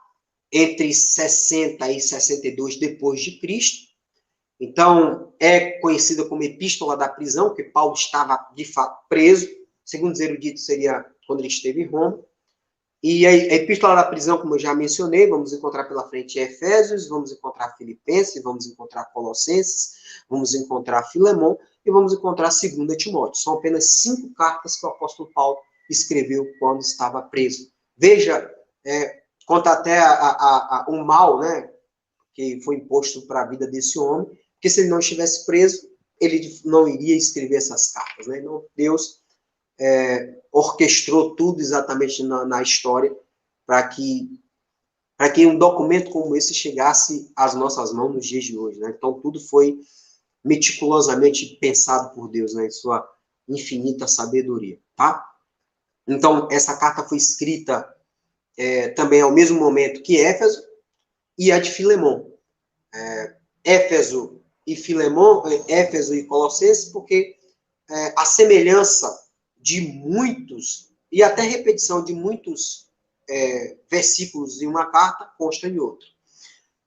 Entre 60 e 62 depois de Cristo. Então, é conhecida como Epístola da Prisão, porque Paulo estava, de fato, preso. Segundo os eruditos, seria quando ele esteve em Roma. E a Epístola da Prisão, como eu já mencionei, vamos encontrar pela frente Efésios, vamos encontrar Filipenses, vamos encontrar Colossenses, vamos encontrar Filemão e vamos encontrar 2 Timóteo. São apenas 5 cartas que o apóstolo Paulo escreveu quando estava preso. Veja, conta até o mal, né, que foi imposto para a vida desse homem, porque se ele não estivesse preso, ele não iria escrever essas cartas, né? Então, Deus orquestrou tudo exatamente na história para que um documento como esse chegasse às nossas mãos nos dias de hoje, né? Então, tudo foi meticulosamente pensado por Deus, né, em sua infinita sabedoria, tá? Então, essa carta foi escrita também ao mesmo momento que Éfeso e a de Filemão. Éfeso e Filemão, Éfeso e Colossenses, porque a semelhança de muitos, e até repetição de muitos versículos em uma carta, consta em outra.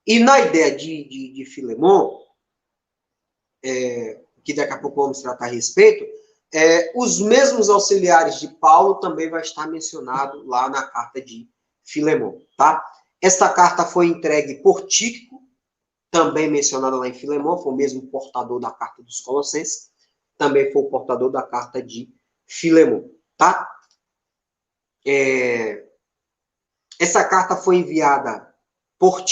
E na ideia de Filemão, que daqui a pouco vamos tratar a respeito, os mesmos auxiliares de Paulo também vai estar mencionado lá na carta de Filemão, tá? Esta carta foi entregue por Tíquico, também mencionada lá em Filemão, foi o mesmo portador da carta dos Colossenses, também foi o portador da carta de Filemão, tá? Essa carta foi enviada por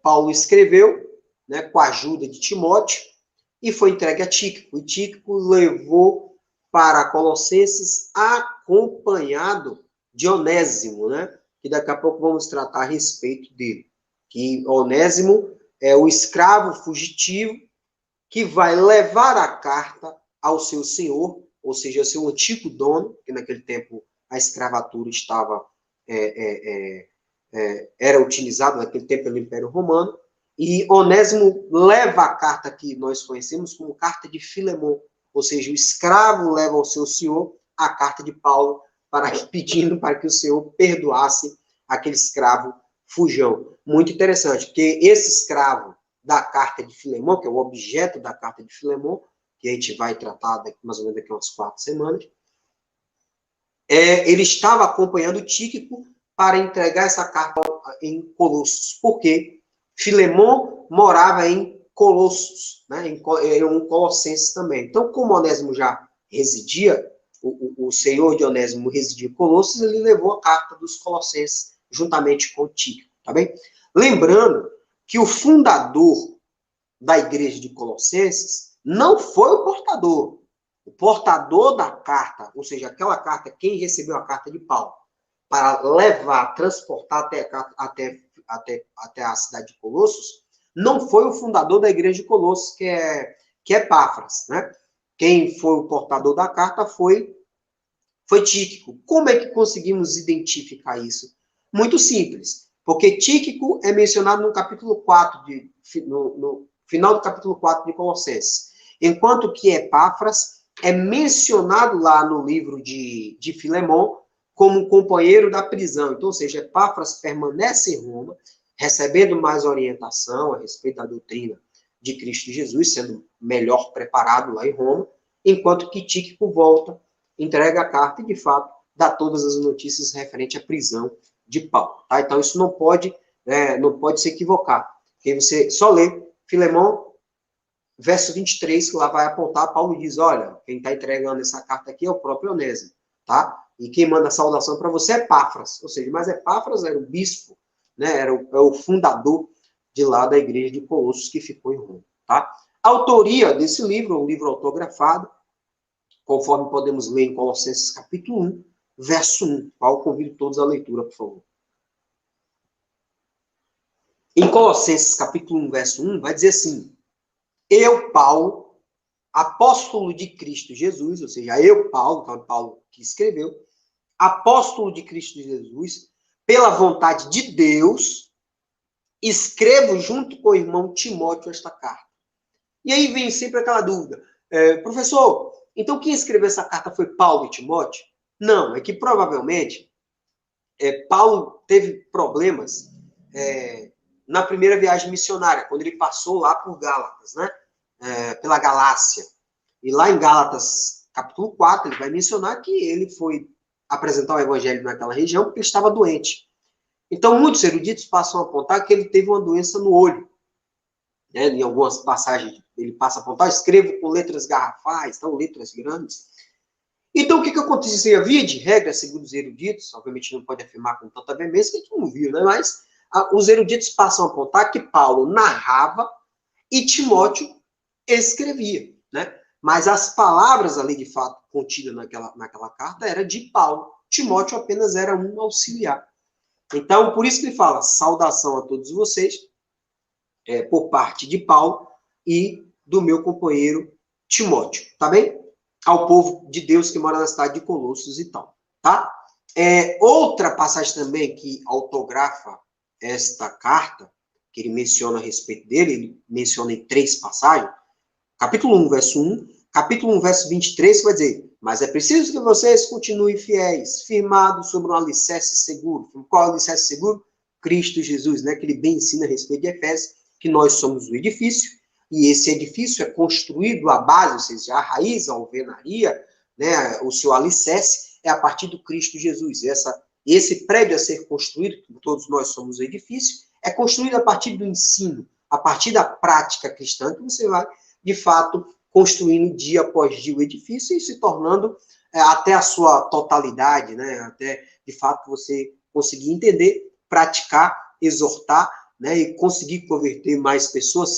Paulo escreveu, né, com a ajuda de Timóteo, e foi entregue a Tíquico. E Tíquico levou para Colossenses acompanhado de Onésimo, né? Que daqui a pouco vamos tratar a respeito dele. Que Onésimo é o escravo fugitivo que vai levar a carta ao seu senhor, ou seja, ao seu antigo dono, que naquele tempo a escravatura estava era utilizada naquele tempo pelo Império Romano, e Onésimo leva a carta que nós conhecemos como carta de Filemon, ou seja, o escravo leva ao seu senhor a carta de Paulo pedindo para que o senhor perdoasse aquele escravo fujão. Muito interessante, porque esse escravo da carta de Filemon, que é o objeto da carta de Filemon, que a gente vai tratar daqui, mais ou menos daqui a umas 4 semanas, ele estava acompanhando Tíquico para entregar essa carta em Colossos. Por quê? Filemon morava em Colossos, né? Em um Colossenses também. Então, como Onésimo já residia, o senhor de Onésimo residia em Colossos, ele levou a carta dos Colossenses juntamente com Tíquico, tá bem? Lembrando que o fundador da igreja de Colossenses não foi o portador. O portador da carta, ou seja, aquela carta, quem recebeu a carta de Paulo, para levar, transportar até a cidade de Colossos, não foi o fundador da igreja de Colossos, que é Epáfras, né? Quem foi o portador da carta foi Tíquico. Como é que conseguimos identificar isso? Muito simples, porque Tíquico é mencionado no capítulo 4, no final do capítulo 4 de Colossenses, enquanto que Epáfras é mencionado lá no livro de Filemon como companheiro da prisão. Então, ou seja, Epáfras permanece em Roma, recebendo mais orientação a respeito da doutrina de Cristo Jesus, sendo melhor preparado lá em Roma, enquanto que Tíquico volta, entrega a carta e, de fato, dá todas as notícias referentes à prisão de Paulo. Tá? Então, isso não pode se equivocar. Porque você só lê Filemon, verso 23, que lá vai apontar, Paulo diz, olha, quem está entregando essa carta aqui é o próprio Onésimo, tá? E quem manda a saudação para você é Epáfras, ou seja, mas Epáfras era o bispo, né? Era o fundador de lá da igreja de Colossos, que ficou em Roma, tá? A autoria desse livro, um livro autografado, conforme podemos ler em Colossenses capítulo 1, verso 1, qual convido todos à leitura, por favor. Em Colossenses capítulo 1, verso 1, vai dizer assim, eu, Paulo, apóstolo de Cristo Jesus, ou seja, eu, Paulo, que é o Paulo que escreveu, apóstolo de Cristo Jesus, pela vontade de Deus, escrevo junto com o irmão Timóteo esta carta. E aí vem sempre aquela dúvida, professor, então quem escreveu essa carta foi Paulo e Timóteo? Não, é que provavelmente Paulo teve problemas na primeira viagem missionária, quando ele passou lá por Gálatas, né? Pela Galácia. E lá em Gálatas, capítulo 4, ele vai mencionar que ele foi apresentar o evangelho naquela região porque ele estava doente. Então, muitos eruditos passam a apontar que ele teve uma doença no olho. Né? Em algumas passagens, ele passa a apontar, escrevo com letras garrafais, então, letras grandes. Então, o que acontecia? Via de regra, segundo os eruditos, obviamente não pode afirmar com tanta veemência, que a gente não viu, né? Mas os eruditos passam a apontar que Paulo narrava e Timóteo escrevia, né? Mas as palavras ali, de fato, contidas naquela carta, era de Paulo. Timóteo apenas era um auxiliar. Então, por isso que ele fala, saudação a todos vocês, por parte de Paulo e do meu companheiro Timóteo, tá bem? Ao povo de Deus que mora na cidade de Colossos e tal, tá? Outra passagem também que autografa esta carta, que ele menciona a respeito dele, ele menciona em 3 passagens, capítulo 1, verso 1, capítulo 1, verso 23, que vai dizer, mas é preciso que vocês continuem fiéis, firmados sobre um alicerce seguro. Qual é o alicerce seguro? Cristo Jesus, né? Que ele bem ensina a respeito de Efésios, que nós somos o edifício, e esse edifício é construído à base, ou seja, a raiz, a alvenaria, né? O seu alicerce é a partir do Cristo Jesus. Esse prédio a ser construído, que todos nós somos o edifício, é construído a partir do ensino, a partir da prática cristã, que você vai, de fato, construindo dia após dia o edifício e se tornando até a sua totalidade, né? Até, de fato, você conseguir entender, praticar, exortar, né? E conseguir converter mais pessoas,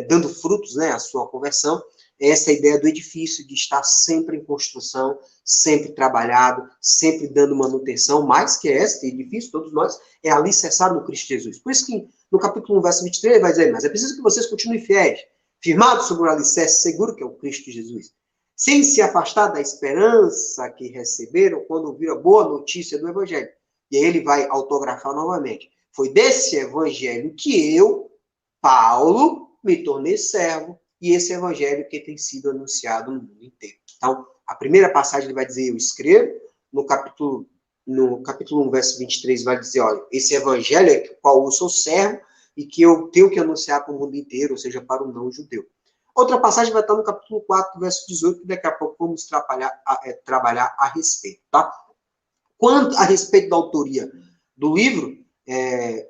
dando frutos, né? A sua conversão. Essa é a ideia do edifício, de estar sempre em construção, sempre trabalhado, sempre dando manutenção, mais que este edifício, todos nós, é alicerçado no Cristo Jesus. Por isso que no capítulo 1, verso 23, ele vai dizer, mas é preciso que vocês continuem fiéis, firmado sobre o alicerce seguro, que é o Cristo Jesus, sem se afastar da esperança que receberam quando ouviram a boa notícia do Evangelho. E aí ele vai autografar novamente. Foi desse Evangelho que eu, Paulo, me tornei servo, e esse Evangelho que tem sido anunciado no mundo inteiro. Então, a primeira passagem ele vai dizer, eu escrevo, no capítulo 1, verso 23, vai dizer, olha, esse Evangelho é que qual eu sou servo, e que eu tenho que anunciar para o mundo inteiro, ou seja, para o não-judeu. Outra passagem vai estar no capítulo 4, verso 18, que daqui a pouco vamos trabalhar a respeito, tá? Quanto a respeito da autoria do livro,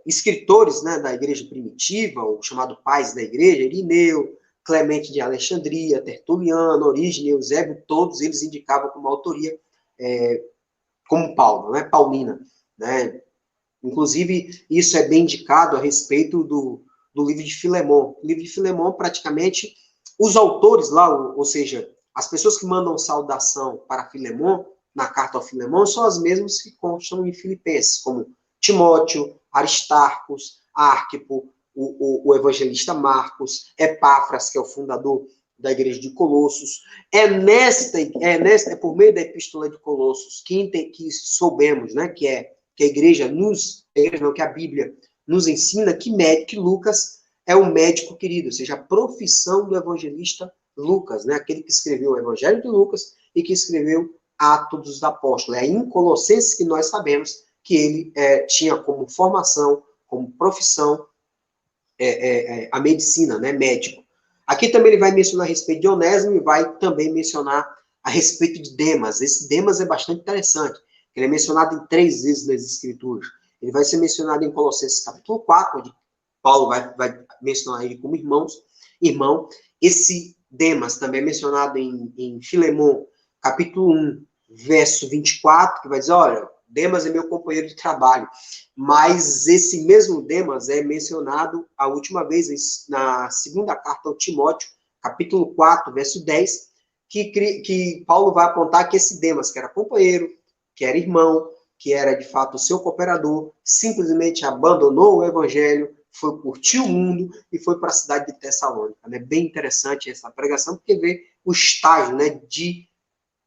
escritores, né, da igreja primitiva, o chamado pais da igreja, Irineu, Clemente de Alexandria, Tertuliano, Orígenes, Eusébio, todos eles indicavam como autoria, como Paulo, né, Paulina, né? Inclusive, isso é bem indicado a respeito do livro de Filemon. O livro de Filemon, praticamente, os autores lá, ou seja, as pessoas que mandam saudação para Filemon, na carta ao Filemon, são as mesmas que constam em Filipenses, como Timóteo, Aristarcos, Arquipo, o evangelista Marcos, Epáfras, que é o fundador da igreja de Colossos. É por meio da epístola de Colossos que soubemos, né, que a Bíblia nos ensina que Lucas é o médico querido, ou seja, a profissão do evangelista Lucas, né, aquele que escreveu o Evangelho de Lucas e que escreveu Atos dos Apóstolos. É em Colossenses que nós sabemos que ele tinha como formação, como profissão, a medicina, né, médico. Aqui também ele vai mencionar a respeito de Onésimo e vai também mencionar a respeito de Demas. Esse Demas é bastante interessante. Ele é mencionado em 3 vezes nas Escrituras. Ele vai ser mencionado em Colossenses capítulo 4, onde Paulo vai mencionar ele como irmão. Esse Demas também é mencionado em Filemon, capítulo 1, verso 24, que vai dizer, olha, Demas é meu companheiro de trabalho. Mas esse mesmo Demas é mencionado a última vez na segunda carta ao Timóteo, capítulo 4, verso 10, que Paulo vai apontar que esse Demas, que era companheiro, que era irmão, que era de fato o seu cooperador, simplesmente abandonou o evangelho, foi curtir o mundo e foi para a cidade de Tessalônica. É bem interessante essa pregação, porque vê o estágio, né, de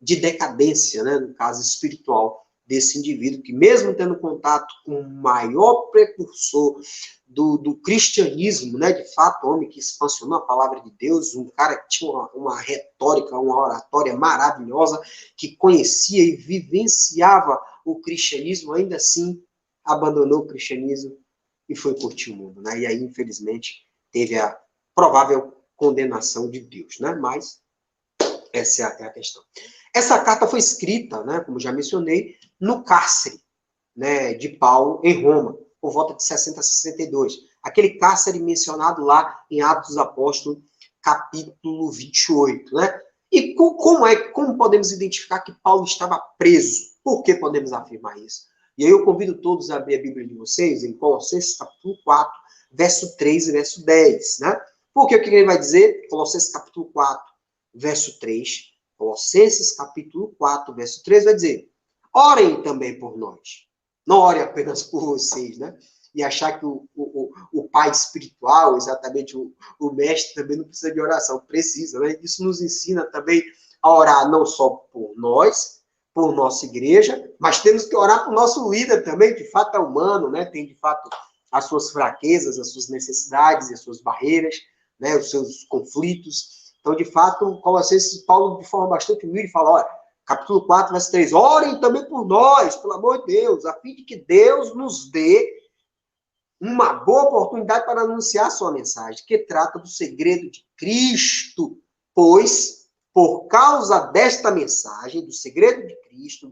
decadência, né, no caso espiritual, desse indivíduo, que mesmo tendo contato com o maior precursor do cristianismo, né, de fato, homem que expansionou a palavra de Deus, um cara que tinha uma retórica, uma oratória maravilhosa, que conhecia e vivenciava o cristianismo, ainda assim abandonou o cristianismo e foi curtir o mundo, né? E aí, infelizmente, teve a provável condenação de Deus, né? Mas essa é a questão. Essa carta foi escrita, né, como já mencionei, no cárcere, né, de Paulo, em Roma, por volta de 60 a 62. Aquele cárcere mencionado lá em Atos dos Apóstolos, capítulo 28. Né? E como podemos identificar que Paulo estava preso? Por que podemos afirmar isso? E aí eu convido todos a abrir a Bíblia de vocês em Colossenses capítulo 4, verso 3 e verso 10. Né? Porque o que ele vai dizer? Colossenses capítulo 4, verso 3. Colossenses capítulo 4, verso 3 vai dizer: orem também por nós. Não orem apenas por vocês, né? E achar que o pai espiritual, exatamente o mestre, também não precisa de oração. Precisa, né? Isso nos ensina também a orar não só por nós, por nossa igreja, mas temos que orar por nosso líder também, que de fato é humano, né? Tem de fato as suas fraquezas, as suas necessidades, as suas barreiras, né? Os seus conflitos. Então, de fato, Colossenses, Paulo, de forma bastante humilde, fala, olha, capítulo 4, verso 3, orem também por nós, pelo amor de Deus, a fim de que Deus nos dê uma boa oportunidade para anunciar a sua mensagem, que trata do segredo de Cristo, pois, por causa desta mensagem, do segredo de Cristo,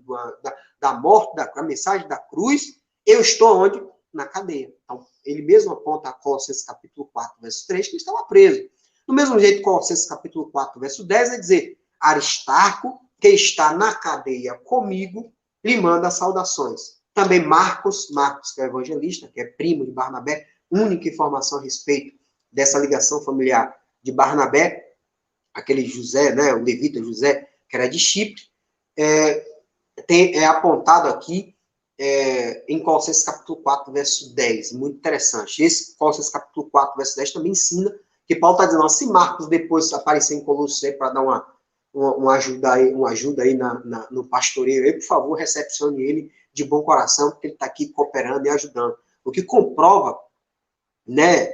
da morte, da mensagem da cruz, eu estou onde? Na cadeia. Então, ele mesmo aponta a Colossenses capítulo 4, verso 3, que ele estava preso. Do mesmo jeito, Colossenses capítulo 4, verso 10, vai dizer, Aristarco, que está na cadeia comigo, lhe manda saudações. Também Marcos, que é evangelista, que é primo de Barnabé, única informação a respeito dessa ligação familiar de Barnabé, aquele José, né, o levita José, que era de Chipre, é apontado aqui em Colossenses capítulo 4, verso 10. Muito interessante. Esse Colossenses capítulo 4, verso 10 também ensina Que Paulo está dizendo, ó, se Marcos depois aparecer em Colossos para dar uma ajuda aí no pastoreio, aí, por favor, recepcione ele de bom coração, porque ele está aqui cooperando e ajudando. O que comprova, né,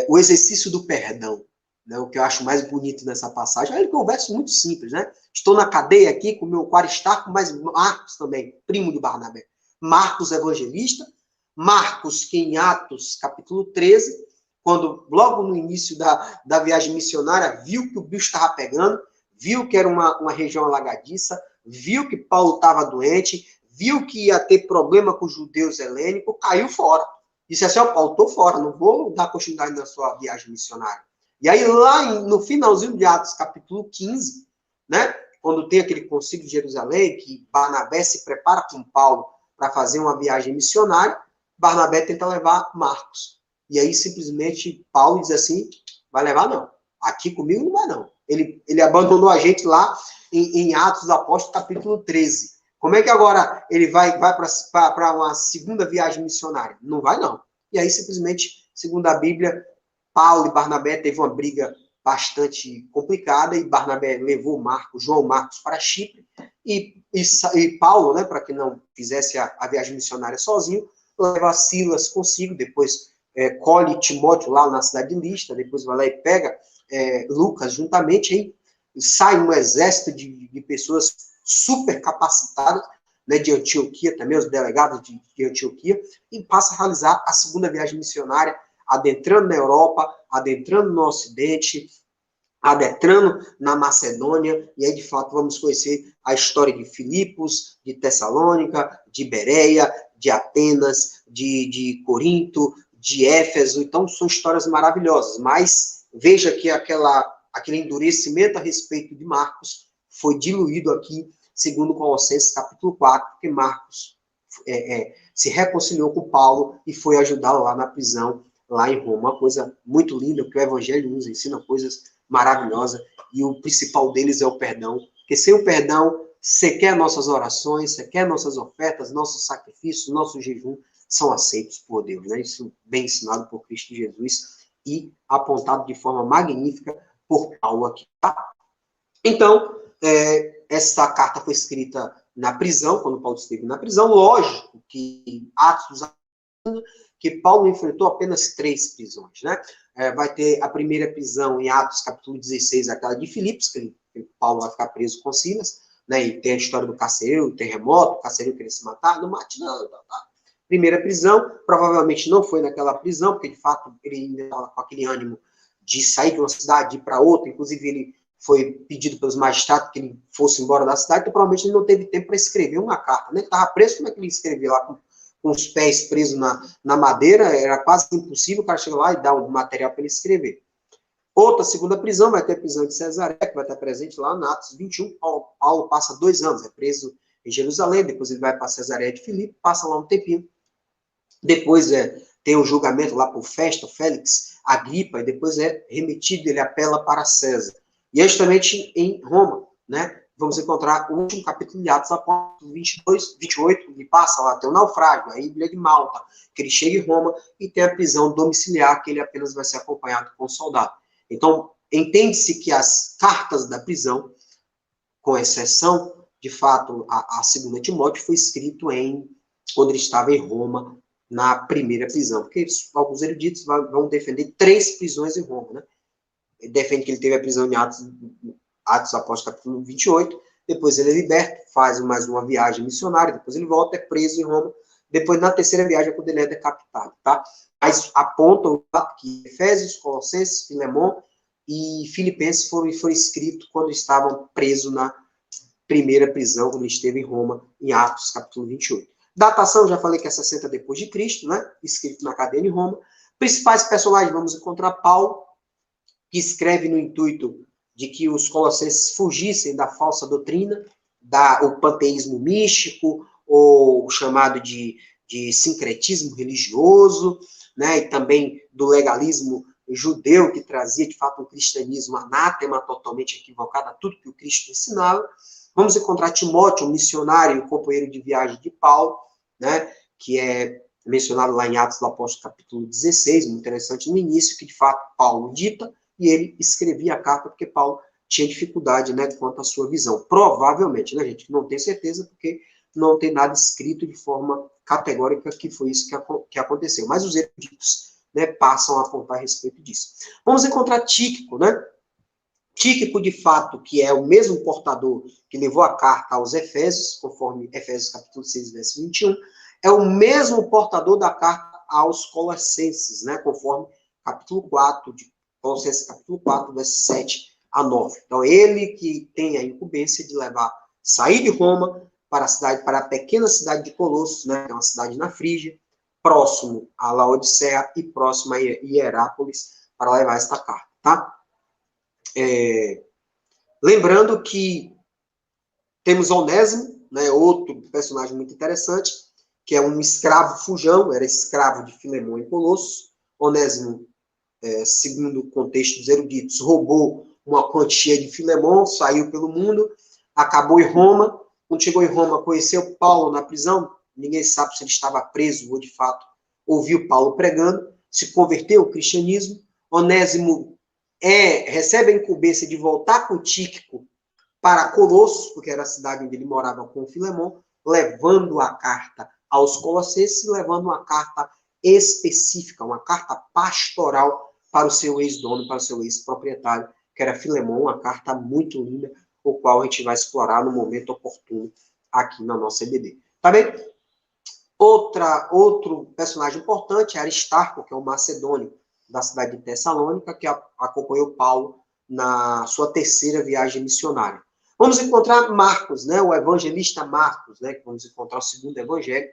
o exercício do perdão, né, o que eu acho mais bonito nessa passagem. Aí ele conversa muito simples, né? Estou na cadeia aqui com o meu Aristarco, mas Marcos também, primo de Barnabé. Marcos evangelista, Marcos que em Atos capítulo 13, quando logo no início da viagem missionária, viu que o bicho estava pegando, viu que era uma região alagadiça, viu que Paulo estava doente, viu que ia ter problema com os judeus helênicos, caiu fora. Disse assim, ó, Paulo, estou fora, não vou dar continuidade na sua viagem missionária. E aí, lá no finalzinho de Atos, capítulo 15, né, quando tem aquele concílio de Jerusalém, que Barnabé se prepara com Paulo para fazer uma viagem missionária, Barnabé tenta levar Marcos. E aí, simplesmente, Paulo diz assim, vai levar não. Aqui comigo não vai não. Ele abandonou a gente lá em Atos dos Apóstolos, capítulo 13. Como é que agora ele vai para uma segunda viagem missionária? Não vai, não. E aí, simplesmente, segundo a Bíblia, Paulo e Barnabé teve uma briga bastante complicada, e Barnabé levou João Marcos para Chipre, e Paulo, né, para que não fizesse a viagem missionária sozinho, leva Silas consigo, depois colhe Timóteo lá na cidade de Listra, depois vai lá e pega Lucas juntamente, aí sai um exército de pessoas super capacitadas, né, de Antioquia, também os delegados de Antioquia, e passa a realizar a segunda viagem missionária, adentrando na Europa, adentrando no Ocidente, adentrando na Macedônia, e aí, de fato, vamos conhecer a história de Filipos, de Tessalônica, de Bereia, de Atenas, de Corinto, de Éfeso. Então, são histórias maravilhosas, mas veja que aquele endurecimento a respeito de Marcos foi diluído aqui, segundo Colossenses capítulo 4, porque Marcos se reconciliou com Paulo e foi ajudá-lo lá na prisão, lá em Roma. Uma coisa muito linda, porque o Evangelho nos ensina coisas maravilhosas, e o principal deles é o perdão, porque sem o perdão, sequer nossas orações, sequer nossas ofertas, nossos sacrifícios, nosso jejum são aceitos por Deus, né? Isso bem ensinado por Cristo Jesus e apontado de forma magnífica por Paulo aqui, tá? Então, essa carta foi escrita na prisão, quando Paulo esteve na prisão. Lógico que Atos dos Apóstolos, que Paulo enfrentou apenas 3 prisões, né? Vai ter a primeira prisão em Atos, capítulo 16, aquela de Filipos, que Paulo vai ficar preso com Silas, né? E tem a história do carcereiro, o terremoto, o carcereiro queria se matar, não mate, não. Primeira prisão, provavelmente não foi naquela prisão, porque de fato ele ainda estava com aquele ânimo de sair de uma cidade, ir para outra, inclusive ele foi pedido pelos magistrados que ele fosse embora da cidade, então provavelmente ele não teve tempo para escrever uma carta, né? Ele estava preso, como é que ele escrevia lá com os pés presos na madeira? Era quase impossível o cara chegar lá e dar um material para ele escrever. Outra segunda prisão, vai ter a prisão de Cesareia, que vai estar presente lá na Atos 21. Paulo passa 2 anos, é preso em Jerusalém, depois ele vai para Cesareia de Filipe, passa lá um tempinho. Depois tem o julgamento lá por Festo, Félix, Agripa, e depois é remetido, ele apela para César. E é justamente em Roma, né? Vamos encontrar o último capítulo de Atos, Apóstolos 22, 28, ele passa lá, tem o naufrágio, a ilha de Malta, que ele chega em Roma, e tem a prisão domiciliar, que ele apenas vai ser acompanhado com um soldado. Então, entende-se que as cartas da prisão, com exceção, de fato, a segunda Timóteo, foi escrito quando ele estava em Roma, na primeira prisão, porque alguns eruditos vão defender 3 prisões em Roma, né? Ele defende que ele teve a prisão em Atos Apóstolos, capítulo 28, depois ele é liberto, faz mais uma viagem missionária, depois ele volta, é preso em Roma, depois na terceira viagem é quando ele é decapitado, tá? Mas apontam o fato que Efésios, Colossenses, Filemão e Filipenses foram escritos quando estavam presos na primeira prisão, quando ele esteve em Roma, em Atos, capítulo 28. Datação, já falei que é 60 depois de Cristo, né? Escrito na cadeia em Roma. Principais personagens, vamos encontrar Paulo, que escreve no intuito de que os colossenses fugissem da falsa doutrina, o panteísmo místico, ou o chamado de sincretismo religioso, né? E também do legalismo judeu, que trazia, de fato, um cristianismo anátema, totalmente equivocado a tudo que o Cristo ensinava. Vamos encontrar Timóteo, um missionário e companheiro de viagem de Paulo, né, que é mencionado lá em Atos do Apóstolo, capítulo 16, muito interessante no início, que de fato Paulo dita, e ele escrevia a carta porque Paulo tinha dificuldade, né, quanto à sua visão. Provavelmente, né, gente? Não tenho certeza, porque não tem nada escrito de forma categórica que foi isso que aconteceu. Mas os eruditos, né, passam a apontar a respeito disso. Vamos encontrar Tíquico, né? Tíquico, de fato, que é o mesmo portador que levou a carta aos Efésios, conforme Efésios capítulo 6, verso 21, é o mesmo portador da carta aos Colossenses, né, conforme capítulo 4, de Colossenses capítulo 4, verso 7 a 9. Então, ele que tem a incumbência de sair de Roma para a pequena cidade de Colossos, né, que é uma cidade na Frígia, próximo a Laodiceia e próximo a Hierápolis, para levar esta carta, tá? Lembrando que temos Onésimo, né, outro personagem muito interessante, que é um escravo fujão, era escravo de Filemão em Colossos. Onésimo, segundo o contexto dos eruditos, roubou uma quantia de Filemão, saiu pelo mundo, acabou em Roma. Quando chegou em Roma, conheceu Paulo na prisão. Ninguém sabe se ele estava preso ou, de fato, ouviu Paulo pregando, se converteu ao cristianismo. Onésimo recebe a incumbência de voltar com Tíquico para Colossos, porque era a cidade onde ele morava com Filemão, levando a carta aos Colossenses, levando uma carta específica, uma carta pastoral para o seu ex-dono, para o seu ex-proprietário, que era Filemão, uma carta muito linda, o qual a gente vai explorar no momento oportuno aqui na nossa EBD. Tá bem? Outro personagem importante é Aristarco, que é um macedônio da cidade de Tessalônica, que acompanhou Paulo na sua terceira viagem missionária. Vamos encontrar Marcos, né, o evangelista Marcos, né, que vamos encontrar o segundo evangelho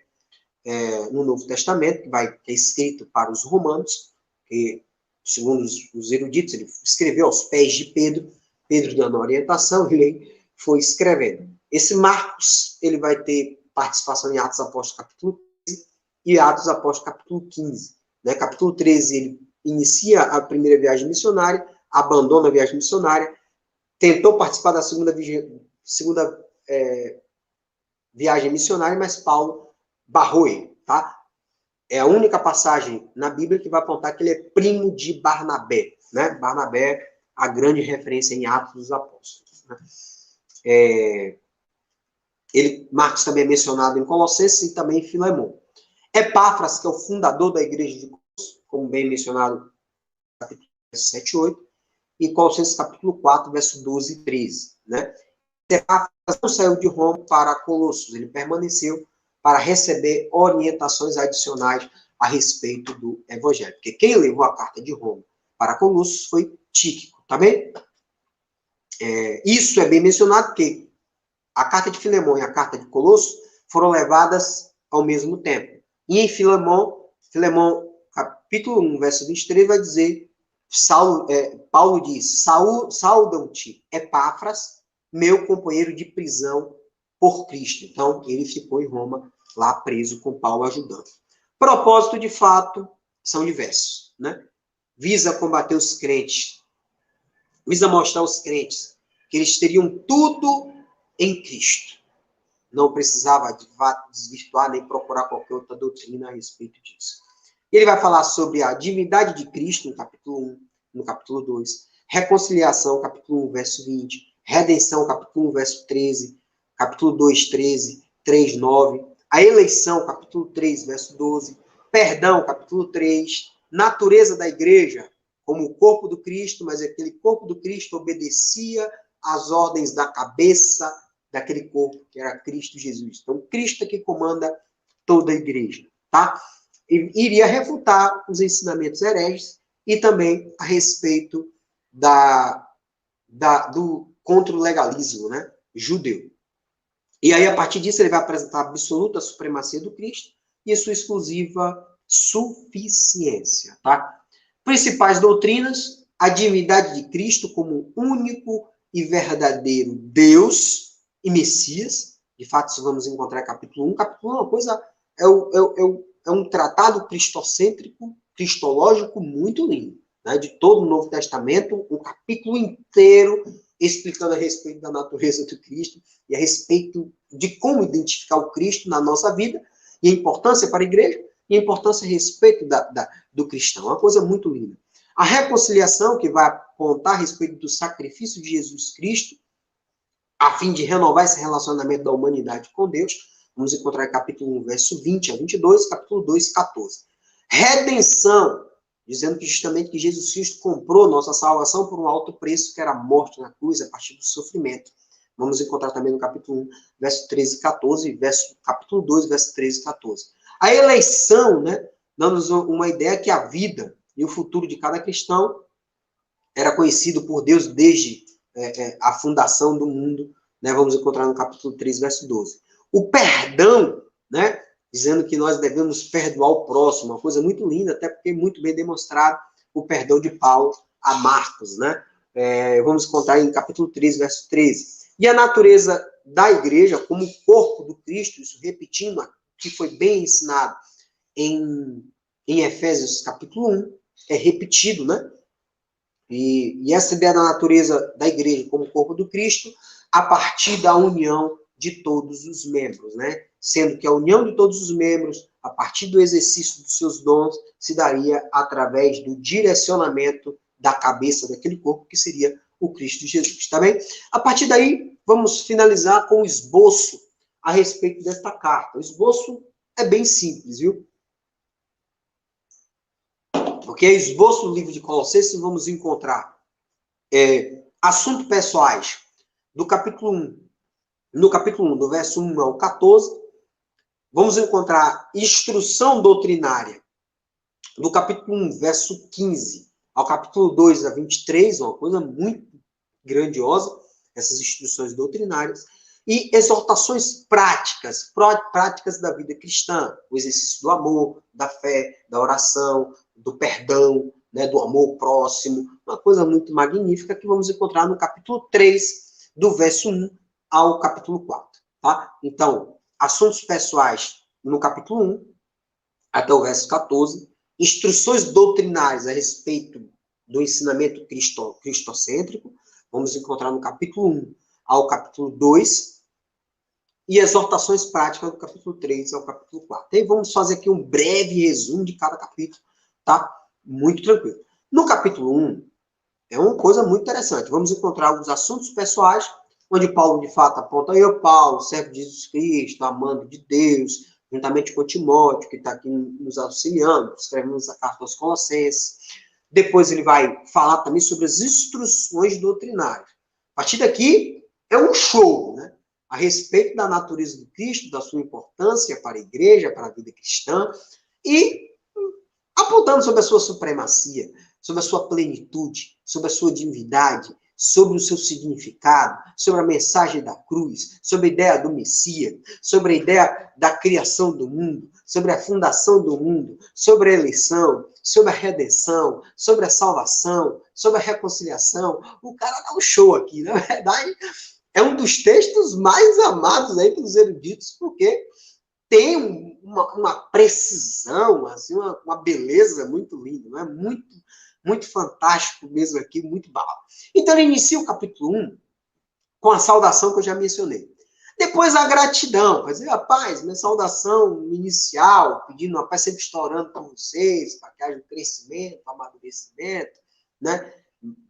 no Novo Testamento, que é escrito para os romanos, que, segundo os eruditos, ele escreveu aos pés de Pedro, Pedro dando orientação, ele foi escrevendo. Esse Marcos, ele vai ter participação em Atos Apóstolos capítulo 13 e Atos Apóstolos capítulo 15. Né? Capítulo 13, ele inicia a primeira viagem missionária, abandona a viagem missionária, tentou participar da segunda viagem missionária, mas Paulo barrou ele, tá? É a única passagem na Bíblia que vai apontar que ele é primo de Barnabé, né? Barnabé, a grande referência em Atos dos Apóstolos. Né? Marcos também é mencionado em Colossenses e também em Filemão. Epáfras, que é o fundador da igreja de Colossos, como bem mencionado no capítulo 7 e 8, e Colossenses capítulo 4, verso 12 e 13. Né? Epáfras não saiu de Roma para Colossos, ele permaneceu para receber orientações adicionais a respeito do Evangelho. Porque quem levou a carta de Roma para Colossos foi Tíquico, tá bem? Isso é bem mencionado porque a carta de Filemão e a carta de Colossos foram levadas ao mesmo tempo. E em Filemão, capítulo 1, verso 23, vai dizer, Paulo diz, saudam-te, Epáfras, meu companheiro de prisão por Cristo. Então, ele ficou em Roma, lá preso com Paulo ajudando. Propósito, de fato, são diversos. Né? Visa combater os crentes, visa mostrar aos crentes que eles teriam tudo em Cristo. Não precisava desvirtuar nem procurar qualquer outra doutrina a respeito disso. Ele vai falar sobre a divindade de Cristo, no capítulo 1, no capítulo 2, reconciliação, capítulo 1, verso 20, redenção, capítulo 1, verso 13, capítulo 2, 13, 3, 9, a eleição, capítulo 3, verso 12, perdão, capítulo 3, natureza da igreja, como o corpo do Cristo, mas aquele corpo do Cristo obedecia às ordens da cabeça daquele corpo, que era Cristo Jesus. Então, Cristo é que comanda toda a igreja, tá? E iria refutar os ensinamentos hereges e também a respeito contra o legalismo, né, judeu. E aí, a partir disso, ele vai apresentar a absoluta supremacia do Cristo e a sua exclusiva suficiência, tá? Principais doutrinas, a divindade de Cristo como único e verdadeiro Deus e Messias. De fato, isso vamos encontrar em capítulo 1. Capítulo 1 é uma coisa, é um tratado cristocêntrico, cristológico muito lindo, né? De todo o Novo Testamento, um capítulo inteiro explicando a respeito da natureza do Cristo e a respeito de como identificar o Cristo na nossa vida e a importância para a igreja e a importância a respeito do cristão. É uma coisa muito linda. A reconciliação, que vai apontar a respeito do sacrifício de Jesus Cristo, a fim de renovar esse relacionamento da humanidade com Deus. Vamos encontrar em capítulo 1, verso 20 a 22, capítulo 2, 14. Redenção, dizendo que justamente que Jesus Cristo comprou nossa salvação por um alto preço, que era a morte na cruz, a partir do sofrimento. Vamos encontrar também no capítulo 1, verso 13 e 14, capítulo 2, verso 13 e 14. A eleição, né, dando-nos uma ideia que a vida e o futuro de cada cristão era conhecido por Deus desde a fundação do mundo, né? Vamos encontrar no capítulo 3, verso 12. O perdão, né? Dizendo que nós devemos perdoar o próximo, uma coisa muito linda, até porque é muito bem demonstrado o perdão de Paulo a Marcos, né? Vamos encontrar em capítulo 3, verso 13. E a natureza da igreja como corpo do Cristo, isso repetindo o que foi bem ensinado em Efésios capítulo 1, é repetido, né? E essa ideia da natureza da igreja como corpo do Cristo, a partir da união de todos os membros, né? Sendo que a união de todos os membros, a partir do exercício dos seus dons, se daria através do direcionamento da cabeça daquele corpo, que seria o Cristo Jesus, tá bem? A partir daí, vamos finalizar com o esboço a respeito desta carta. O esboço é bem simples, viu? Porque esboço do livro de Colossenses, vamos encontrar assuntos pessoais do capítulo 1. No capítulo 1, do verso 1 ao 14, vamos encontrar instrução doutrinária do capítulo 1, verso 15 ao capítulo 2, a 23, uma coisa muito grandiosa, essas instruções doutrinárias, e exortações práticas da vida cristã, o exercício do amor, da fé, da oração, do perdão, né, do amor próximo, uma coisa muito magnífica que vamos encontrar no capítulo 3, do verso 1 ao capítulo 4. Tá? Então, assuntos pessoais no capítulo 1 até o verso 14, instruções doutrinárias a respeito do ensinamento cristocêntrico, vamos encontrar no capítulo 1 ao capítulo 2, e exortações práticas do capítulo 3 ao capítulo 4. E vamos fazer aqui um breve resumo de cada capítulo, tá? Muito tranquilo. No capítulo 1, é uma coisa muito interessante. Vamos encontrar alguns assuntos pessoais, onde Paulo, de fato, aponta eu, Paulo, servo de Jesus Cristo, amando de Deus, juntamente com Timóteo, que está aqui nos auxiliando, escrevemos a carta aos Colossenses. Depois ele vai falar também sobre as instruções doutrinárias. A partir daqui, é um show, né? A respeito da natureza do Cristo, da sua importância para a igreja, para a vida cristã, e apontando sobre a sua supremacia, sobre a sua plenitude, sobre a sua divindade, sobre o seu significado, sobre a mensagem da cruz, sobre a ideia do Messias, sobre a ideia da criação do mundo, sobre a fundação do mundo, sobre a eleição, sobre a redenção, sobre a salvação, sobre a reconciliação. O cara dá um show aqui, na verdade, é um dos textos mais amados aí pelos eruditos, porque tem uma precisão, assim, uma beleza muito linda, não é? Muito fantástico mesmo aqui, muito bala. Então, ele inicia o capítulo 1 com a saudação que eu já mencionei. Depois, a gratidão. Vai dizer, rapaz, minha saudação inicial, pedindo uma paz sempre estourando para vocês, para que haja um crescimento, um amadurecimento, né?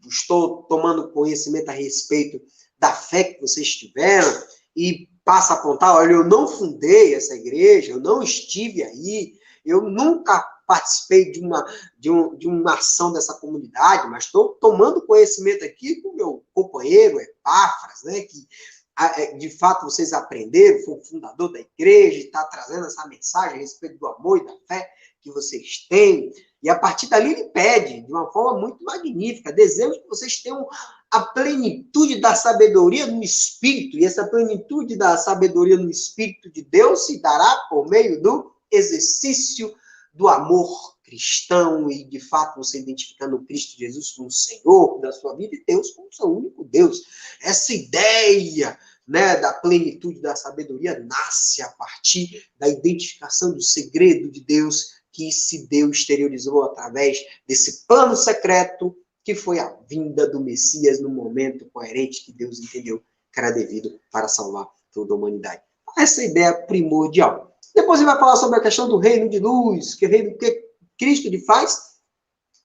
Estou tomando conhecimento a respeito da fé que vocês tiveram e passa a apontar, olha, eu não fundei essa igreja, eu não estive aí, eu nunca participei de uma ação dessa comunidade, mas estou tomando conhecimento aqui com o meu companheiro, Epáfras, né, que de fato vocês aprenderam, foi o fundador da igreja, e está trazendo essa mensagem a respeito do amor e da fé que vocês têm. E a partir dali ele pede, de uma forma muito magnífica, desejo que vocês tenham a plenitude da sabedoria no Espírito, e essa plenitude da sabedoria no Espírito de Deus se dará por meio do exercício do amor cristão, e de fato você identificando o Cristo Jesus como Senhor da sua vida e Deus como seu único Deus. Essa ideia, né, da plenitude da sabedoria nasce a partir da identificação do segredo de Deus que se deu, exteriorizou através desse plano secreto que foi a vinda do Messias no momento coerente que Deus entendeu que era devido para salvar toda a humanidade. Essa é a ideia primordial. Depois ele vai falar sobre a questão do reino de luz, que o reino que Cristo lhe faz,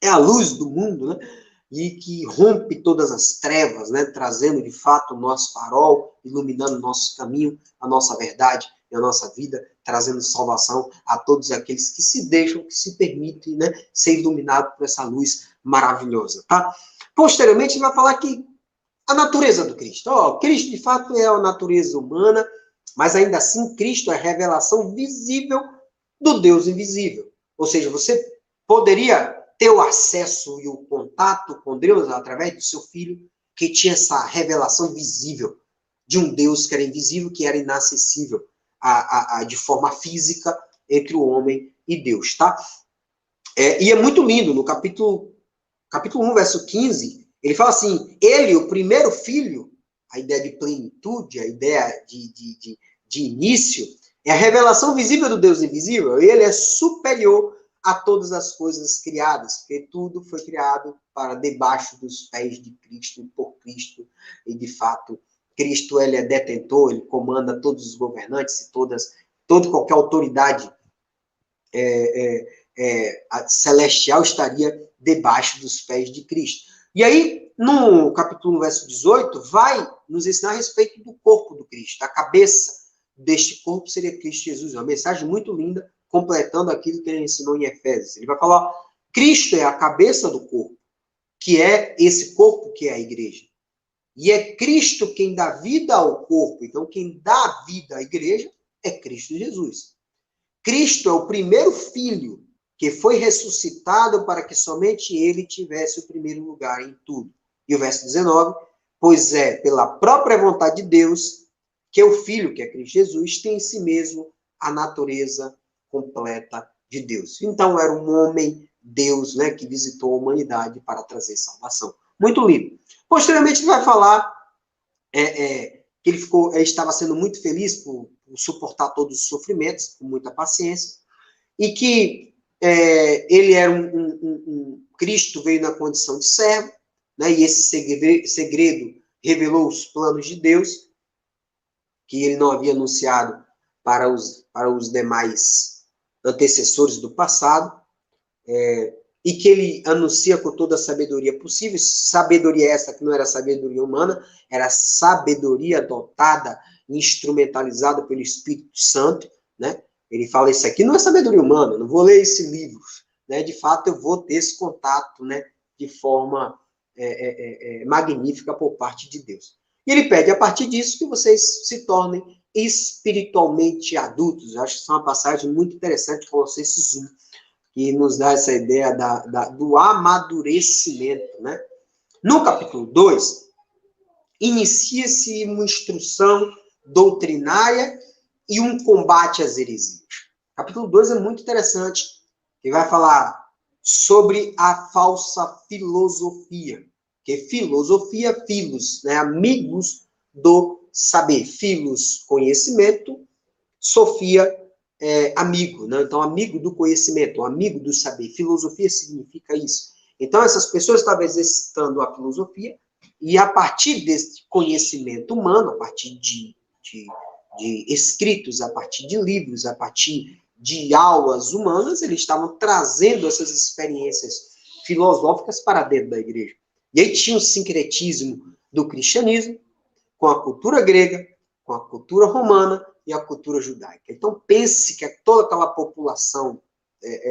é a luz do mundo, né? E que rompe todas as trevas, né? Trazendo de fato o nosso farol, iluminando o nosso caminho, a nossa verdade e a nossa vida, trazendo salvação a todos aqueles que se deixam, que se permitem, né? Ser iluminados por essa luz maravilhosa, tá? Posteriormente, ele vai falar que a natureza do Cristo. Cristo, de fato, é a natureza humana, mas ainda assim, Cristo é a revelação visível do Deus invisível. Ou seja, você poderia ter o acesso e o contato com Deus através do seu filho, que tinha essa revelação visível de um Deus que era invisível, que era inacessível de forma física entre o homem e Deus, tá? E é muito lindo, no capítulo 1, verso 15, ele fala assim, ele, o primeiro filho, a ideia de plenitude, a ideia de início, é a revelação visível do Deus invisível. Ele é superior a todas as coisas criadas, porque tudo foi criado para debaixo dos pés de Cristo e por Cristo. E, de fato, Cristo, ele é detentor, ele comanda todos os governantes e toda e qualquer autoridade celestial estaria debaixo dos pés de Cristo. E aí, no capítulo 1, verso 18, vai nos ensinar a respeito do corpo do Cristo. A cabeça deste corpo seria Cristo Jesus. É uma mensagem muito linda, completando aquilo que ele ensinou em Efésios. Ele vai falar, Cristo é a cabeça do corpo, que é esse corpo que é a igreja. E é Cristo quem dá vida ao corpo. Então, quem dá vida à igreja é Cristo Jesus. Cristo é o primeiro filho que foi ressuscitado para que somente ele tivesse o primeiro lugar em tudo. E o verso 19, pois é pela própria vontade de Deus que o Filho, que é Cristo Jesus, tem em si mesmo a natureza completa de Deus. Então, era um homem, Deus, né, que visitou a humanidade para trazer salvação. Muito lindo. Posteriormente, ele vai falar que ele estava sendo muito feliz por suportar todos os sofrimentos, com muita paciência, e que ele era Cristo veio na condição de servo, né, e esse segredo revelou os planos de Deus, que ele não havia anunciado para os demais antecessores do passado, e que ele anuncia com toda a sabedoria possível, sabedoria essa que não era sabedoria humana, era sabedoria dotada, instrumentalizada pelo Espírito Santo, né? Ele fala, isso aqui não é sabedoria humana, não vou ler esse livro, né? De fato, eu vou ter esse contato, né? De forma magnífica por parte de Deus. E ele pede, a partir disso, que vocês se tornem espiritualmente adultos. Eu acho que isso é uma passagem muito interessante, Colossenses 1, que nos dá essa ideia do amadurecimento, né? No capítulo 2, inicia-se uma instrução doutrinária e um combate às heresias. O capítulo 2 é muito interessante, que vai falar sobre a falsa filosofia, que filosofia, filos, né? Amigos do saber, filos, conhecimento, sofia, amigo, né? Então, amigo do conhecimento, amigo do saber. Filosofia significa isso. Então, essas pessoas estavam exercitando a filosofia e, a partir desse conhecimento humano, a partir de escritos, a partir de livros, a partir de aulas humanas, eles estavam trazendo essas experiências filosóficas para dentro da igreja. E aí tinha o sincretismo do cristianismo com a cultura grega, com a cultura romana e a cultura judaica. Então, pense que toda aquela população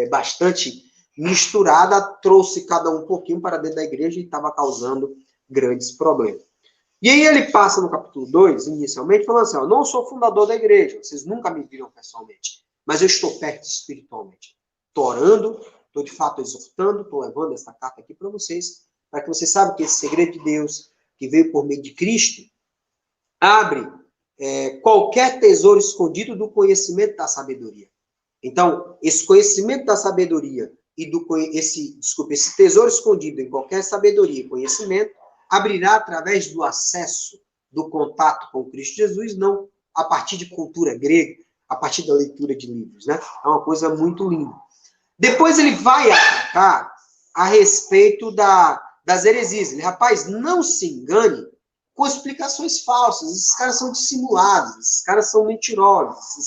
bastante misturada trouxe cada um pouquinho para dentro da igreja e estava causando grandes problemas. E aí ele passa no capítulo 2, inicialmente, falando assim, não sou fundador da igreja, vocês nunca me viram pessoalmente, mas eu estou perto espiritualmente. Estou orando, estou de fato exortando, estou levando essa carta aqui para vocês, para que vocês saibam que esse segredo de Deus, que veio por meio de Cristo, abre qualquer tesouro escondido do conhecimento da sabedoria. Então, esse conhecimento da sabedoria e esse tesouro escondido em qualquer sabedoria e conhecimento abrirá através do acesso, do contato com Cristo Jesus, não a partir de cultura grega, a partir da leitura de livros, né? É uma coisa muito linda. Depois ele vai atacar a respeito das heresias. Ele, rapaz, não se engane com explicações falsas. Esses caras são dissimulados, esses caras são mentirosos,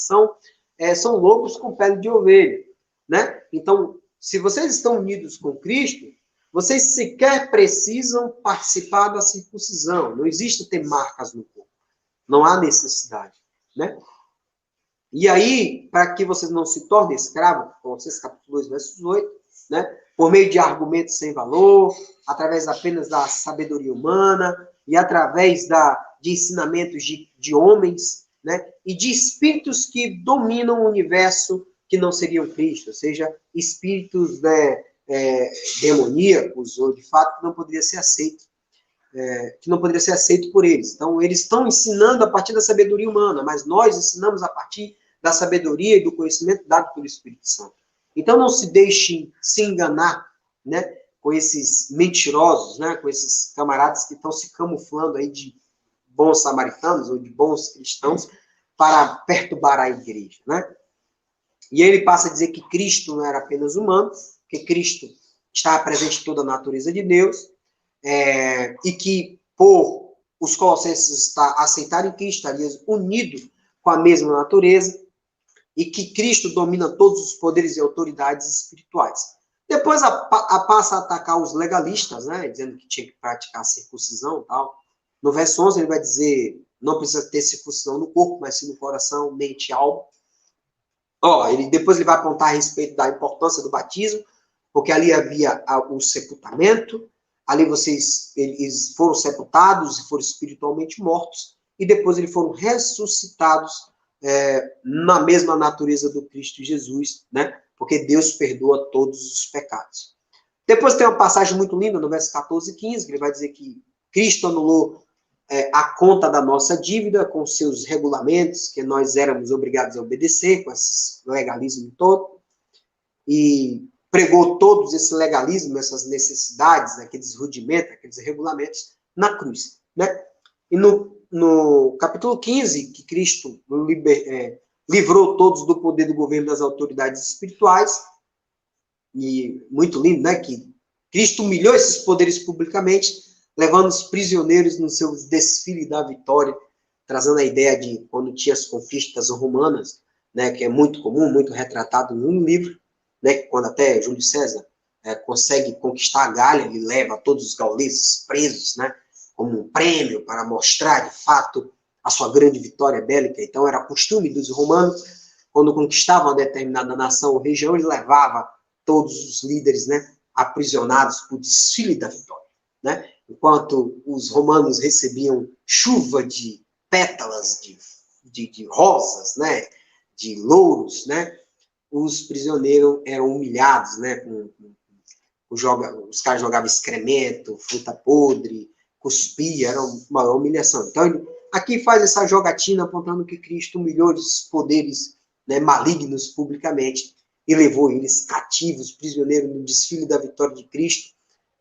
esses são lobos com pele de ovelha, né? Então, se vocês estão unidos com Cristo, vocês sequer precisam participar da circuncisão. Não existe ter marcas no corpo. Não há necessidade, né? E aí, para que vocês não se tornem escravos, Colossenses capítulo 2, versos 8, né? Por meio de argumentos sem valor, através apenas da sabedoria humana e através de ensinamentos de homens, né? E de espíritos que dominam o universo que não seriam Cristo, ou seja, espíritos, né, demoníacos, ou de fato que não poderia ser aceito. Que não poderia ser aceito por eles. Então, eles estão ensinando a partir da sabedoria humana, mas nós ensinamos a partir da sabedoria e do conhecimento dado pelo Espírito Santo. Então, não se deixem se enganar, né, com esses mentirosos, né, com esses camaradas que estão se camuflando aí de bons samaritanos ou de bons cristãos para perturbar a igreja, né? E ele passa a dizer que Cristo não era apenas humano, que Cristo estava presente em toda a natureza de Deus, e que, por os colossenses aceitarem Cristo, estariam unidos com a mesma natureza, e que Cristo domina todos os poderes e autoridades espirituais. Depois passa a atacar os legalistas, né, dizendo que tinha que praticar a circuncisão e tal. No verso 11 ele vai dizer, não precisa ter circuncisão no corpo, mas sim no coração, mente e alma. Depois ele vai apontar a respeito da importância do batismo, porque ali havia o sepultamento, ali eles foram sepultados e foram espiritualmente mortos, e depois eles foram ressuscitados na mesma natureza do Cristo Jesus, né? Porque Deus perdoa todos os pecados. Depois tem uma passagem muito linda no verso 14 e 15, que ele vai dizer que Cristo anulou a conta da nossa dívida com seus regulamentos, que nós éramos obrigados a obedecer, com esse legalismo todo, e pregou todos esse legalismo, essas necessidades, aqueles rudimentos, aqueles regulamentos, na cruz, né? E no capítulo 15, que Cristo livrou todos do poder do governo das autoridades espirituais, e muito lindo, né? Que Cristo humilhou esses poderes publicamente, levando os prisioneiros no seu desfile da vitória, trazendo a ideia de quando tinha as conquistas romanas, né? Que é muito comum, muito retratado no livro, né, quando até Júlio César consegue conquistar a Gália, ele leva todos os gauleses presos, né, como um prêmio para mostrar, de fato, a sua grande vitória bélica. Então, era costume dos romanos, quando conquistavam uma determinada nação ou região, ele levava todos os líderes, né, aprisionados para o desfile da vitória, né, enquanto os romanos recebiam chuva de pétalas, de rosas, né, de louros, né, os prisioneiros eram humilhados, né? Os caras jogavam excremento, fruta podre, cuspia, era uma humilhação. Então, ele aqui faz essa jogatina apontando que Cristo humilhou esses poderes, né, malignos publicamente e levou eles cativos, prisioneiros, no desfile da vitória de Cristo,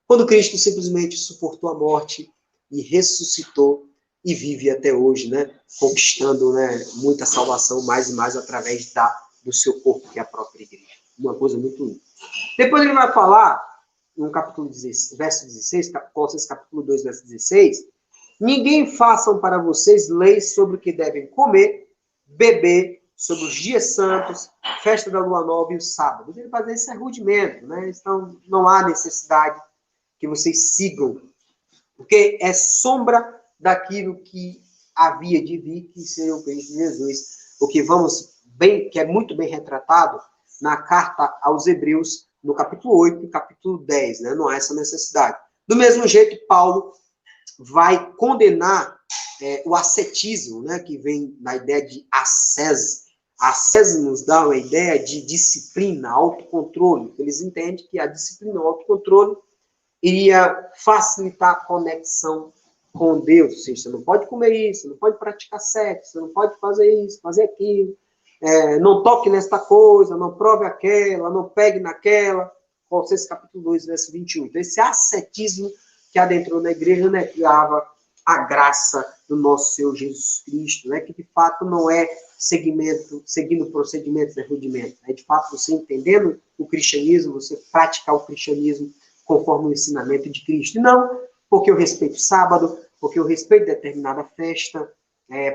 quando Cristo simplesmente suportou a morte e ressuscitou e vive até hoje, né? Conquistando, né, muita salvação mais e mais através do seu corpo, que é a própria igreja. Uma coisa muito linda. Depois ele vai falar, no capítulo 16, verso 16, Colossenses capítulo 2, verso 16, ninguém façam para vocês leis sobre o que devem comer, beber, sobre os dias santos, festa da lua nova e o sábado. Ele vai dizer isso é rudimento, né? Então não há necessidade que vocês sigam, porque é sombra daquilo que havia de vir, que seria o Cristo Jesus. O que que é muito bem retratado na carta aos Hebreus, no capítulo 8 e capítulo 10, né? Não há essa necessidade. Do mesmo jeito, Paulo vai condenar o ascetismo, né? Que vem na ideia de ascese. A ascese nos dá uma ideia de disciplina, autocontrole. Eles entendem que a disciplina, o autocontrole, iria facilitar a conexão com Deus. Ou seja, você não pode comer isso, você não pode praticar sexo, você não pode fazer isso, fazer aquilo. Não toque nesta coisa, não prove aquela, não pegue naquela. Colossenses capítulo 2, verso 21. Então, esse ascetismo que adentrou na igreja negava a graça do nosso Senhor Jesus Cristo, né? Que de fato não é seguindo procedimentos de rudimento. É de fato você entendendo o cristianismo, você praticar o cristianismo conforme o ensinamento de Cristo. E não porque eu respeito o sábado, porque eu respeito determinada festa,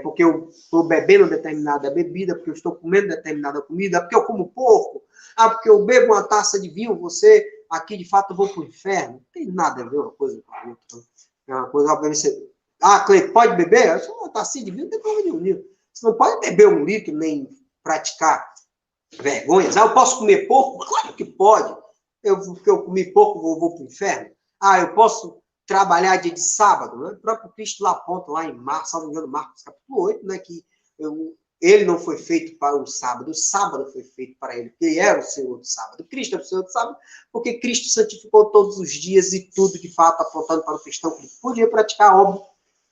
porque eu estou bebendo determinada bebida, porque eu estou comendo determinada comida, porque eu como porco, Ah, porque eu bebo uma taça de vinho, você aqui de fato eu vou para o inferno. Não tem nada a ver uma coisa com a outra. É uma coisa, obviamente, você... Ah, Cleiton, pode beber? Eu sou uma taça de vinho, não tem problema nenhum. Você não pode beber 1 litro, nem praticar vergonhas. Ah, eu posso comer porco? Claro que pode. Porque eu comi porco, vou para o inferno. Ah, eu posso trabalhar dia de sábado, né? O próprio Cristo lá aponta, lá em Marcos, salvo engano, Marcos capítulo 8, né? Que ele não foi feito para o sábado foi feito para ele, porque ele era o Senhor do sábado. Cristo era o Senhor do sábado, porque Cristo santificou todos os dias e tudo, de fato, apontando para o cristão que podia praticar, óbvio,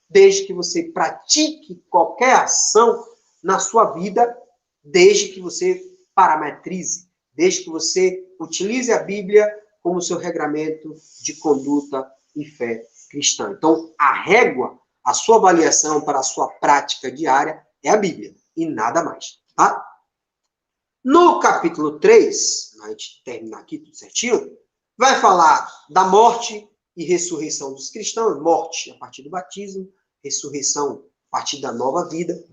desde que você pratique qualquer ação na sua vida, desde que você parametrize, desde que você utilize a Bíblia como seu regramento de conduta e fé cristã. Então, a régua, a sua avaliação para a sua prática diária é a Bíblia e nada mais, tá? No capítulo 3, a gente terminar aqui tudo certinho, vai falar da morte e ressurreição dos cristãos, morte a partir do batismo, ressurreição a partir da nova vida.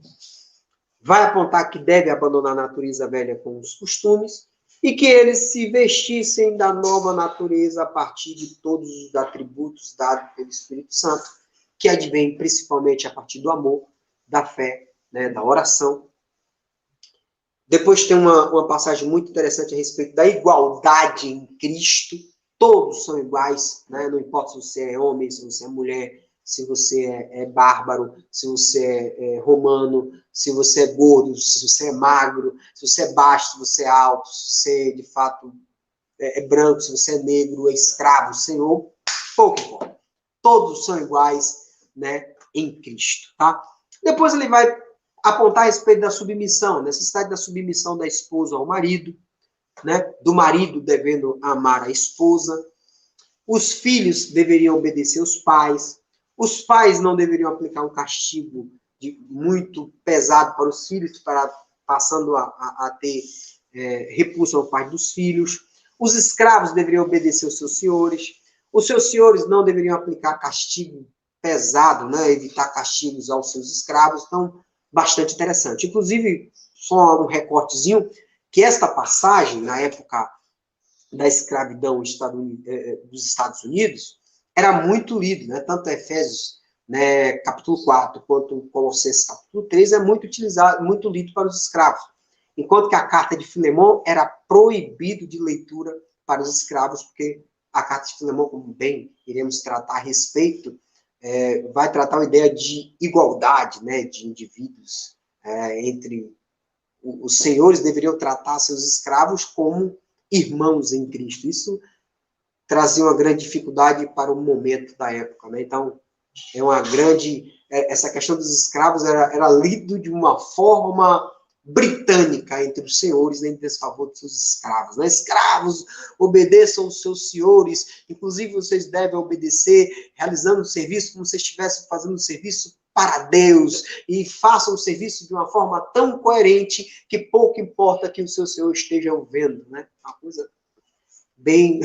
Vai apontar que deve abandonar a natureza velha com os costumes e que eles se vestissem da nova natureza a partir de todos os atributos dados pelo Espírito Santo, que advém principalmente a partir do amor, da fé, né, da oração. Depois tem uma passagem muito interessante a respeito da igualdade em Cristo. Todos são iguais, né? Não importa se você é homem, se você é mulher, se você é bárbaro, se você é romano, se você é gordo, se você é magro, se você é baixo, se você é alto, se você, de fato, é branco, se você é negro, é escravo, senhor, pouco importa. Todos são iguais, né, em Cristo, tá? Depois ele vai apontar a respeito da submissão, necessidade da submissão da esposa ao marido, né, do marido devendo amar a esposa. Os filhos deveriam obedecer os pais não deveriam aplicar um castigo muito pesado para os filhos, passando a ter repulsa ao pai dos filhos. Os escravos deveriam obedecer aos seus senhores. Os seus senhores não deveriam aplicar castigo pesado, né, evitar castigos aos seus escravos. Então, bastante interessante. Inclusive, só um recortezinho, que esta passagem, na época da escravidão dos Estados Unidos, era muito lido, né? Tanto Efésios, né, capítulo 4, quanto Colossenses capítulo 3, é muito utilizado, muito lido para os escravos. Enquanto que a carta de Filemão era proibido de leitura para os escravos, porque a carta de Filemão, como bem iremos tratar a respeito, vai tratar uma ideia de igualdade, né, de indivíduos entre os senhores deveriam tratar seus escravos como irmãos em Cristo. Isso trazia uma grande dificuldade para o momento da época, né? Então, essa questão dos escravos era lido de uma forma britânica entre os senhores, em desfavor dos seus escravos, né? Escravos, obedeçam os seus senhores, inclusive vocês devem obedecer, realizando o serviço como se estivessem fazendo o serviço para Deus, e façam o serviço de uma forma tão coerente que pouco importa que o seu senhor esteja vendo, né? Uma coisa bem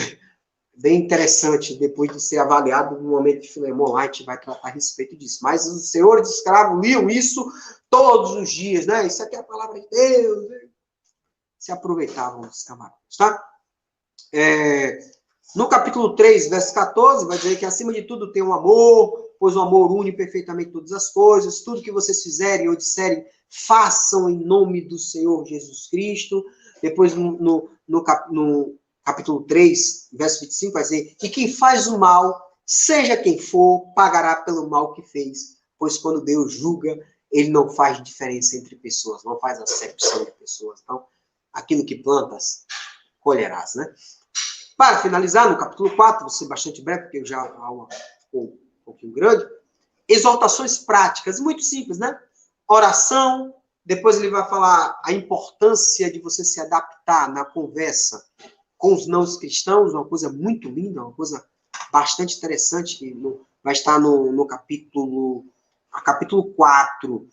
interessante, depois de ser avaliado no momento de Filemão, lá a gente vai tratar a respeito disso. Mas os senhores de escravos liam isso todos os dias, né? Isso aqui é a palavra de Deus. Né? Se aproveitavam dos camaradas, tá? No capítulo 3, verso 14, vai dizer que acima de tudo tem um amor, pois o amor une perfeitamente todas as coisas. Tudo que vocês fizerem ou disserem, façam em nome do Senhor Jesus Cristo. Depois, no capítulo 3, verso 25, vai dizer, e quem faz o mal, seja quem for, pagará pelo mal que fez. Pois quando Deus julga, ele não faz diferença entre pessoas, não faz acepção de pessoas. Então, aquilo que plantas, colherás, né? Para finalizar, no capítulo 4, vou ser bastante breve, porque já a aula ficou um pouquinho grande, exortações práticas, muito simples, né? Oração, depois ele vai falar a importância de você se adaptar na conversa com os não cristãos, uma coisa muito linda, uma coisa bastante interessante, que vai estar no capítulo 4,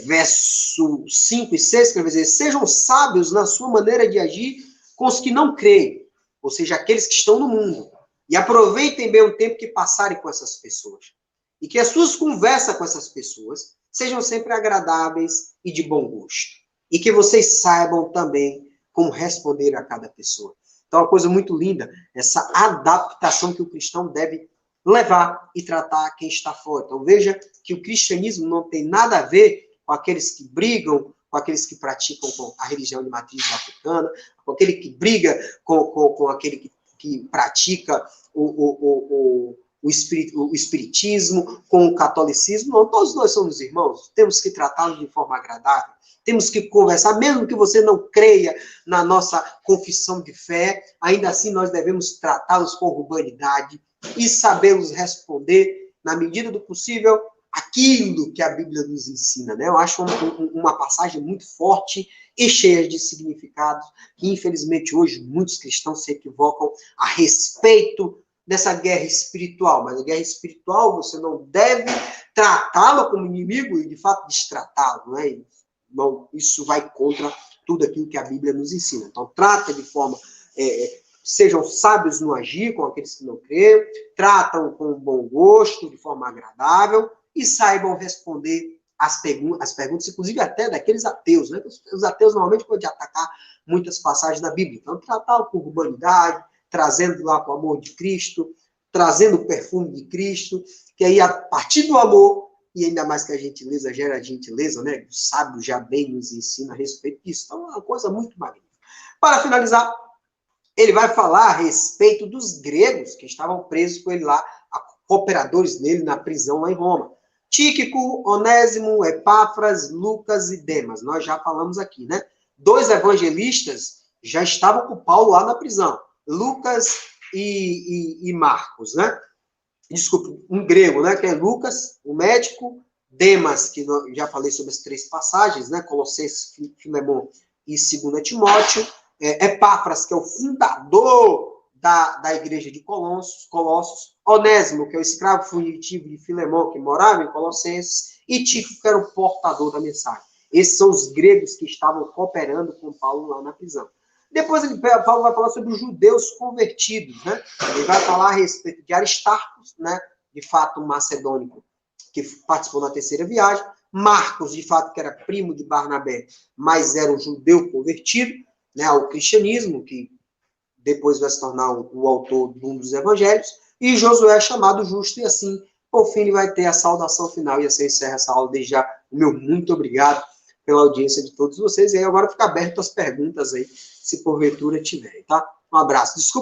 verso 5 e 6, que vai dizer, sejam sábios na sua maneira de agir com os que não creem, ou seja, aqueles que estão no mundo, e aproveitem bem o tempo que passarem com essas pessoas, e que as suas conversas com essas pessoas sejam sempre agradáveis e de bom gosto, e que vocês saibam também como responder a cada pessoa. Então, é uma coisa muito linda, essa adaptação que o cristão deve levar e tratar quem está fora. Então, veja que o cristianismo não tem nada a ver com aqueles que brigam, com aqueles que praticam a religião de matriz africana, com aquele que briga com aquele que pratica o espiritismo, com o catolicismo. Não, todos nós somos irmãos, temos que tratá-los de forma agradável, temos que conversar, mesmo que você não creia na nossa confissão de fé, ainda assim nós devemos tratá-los com urbanidade e sabê-los responder, na medida do possível, aquilo que a Bíblia nos ensina, né? Eu acho uma passagem muito forte e cheia de significados, que infelizmente hoje muitos cristãos se equivocam a respeito dessa guerra espiritual. Mas a guerra espiritual você não deve tratá-la como inimigo e de fato destratá-lo, né? Não, isso vai contra tudo aquilo que a Bíblia nos ensina. Então trata de forma... sejam sábios no agir com aqueles que não creem, tratam com bom gosto, de forma agradável, e saibam responder as perguntas, inclusive até daqueles ateus, né? Os ateus normalmente podem atacar muitas passagens da Bíblia. Então, tratá-lo com urbanidade, trazendo lá com o amor de Cristo, trazendo o perfume de Cristo, que aí, a partir do amor, e ainda mais que a gentileza gera a gentileza, né? O sábio já bem nos ensina a respeito disso. Então, é uma coisa muito magnífica. Para finalizar, ele vai falar a respeito dos gregos que estavam presos com ele lá, cooperadores dele na prisão lá em Roma. Tíquico, Onésimo, Epáfras, Lucas e Demas. Nós já falamos aqui, né? 2 evangelistas já estavam com Paulo lá na prisão. Lucas e Marcos, né? Desculpe, um grego, né? Que é Lucas, o médico, Demas, que eu já falei sobre as 3 passagens, né? Colossenses, Filemão e 2 Timóteo. Epáfras, que é o fundador da igreja de Colossos, Onésimo, que é o escravo fugitivo de Filemão, que morava em Colossenses, e Tíquico, que era o portador da mensagem. Esses são os gregos que estavam cooperando com Paulo lá na prisão. Depois Paulo vai falar sobre os judeus convertidos, né? Ele vai falar a respeito de Aristarco, né? De fato macedônico, que participou na 3ª viagem, Marcos, de fato, que era primo de Barnabé, mas era um judeu convertido, né, ao cristianismo, que depois vai se tornar o autor de um dos evangelhos, e Josué chamado justo, e assim, por fim, ele vai ter a saudação final, e assim encerra essa aula. Desde já, o meu muito obrigado pela audiência de todos vocês, e aí agora fica aberto as perguntas aí, se porventura tiverem, tá? Um abraço. Desculpa.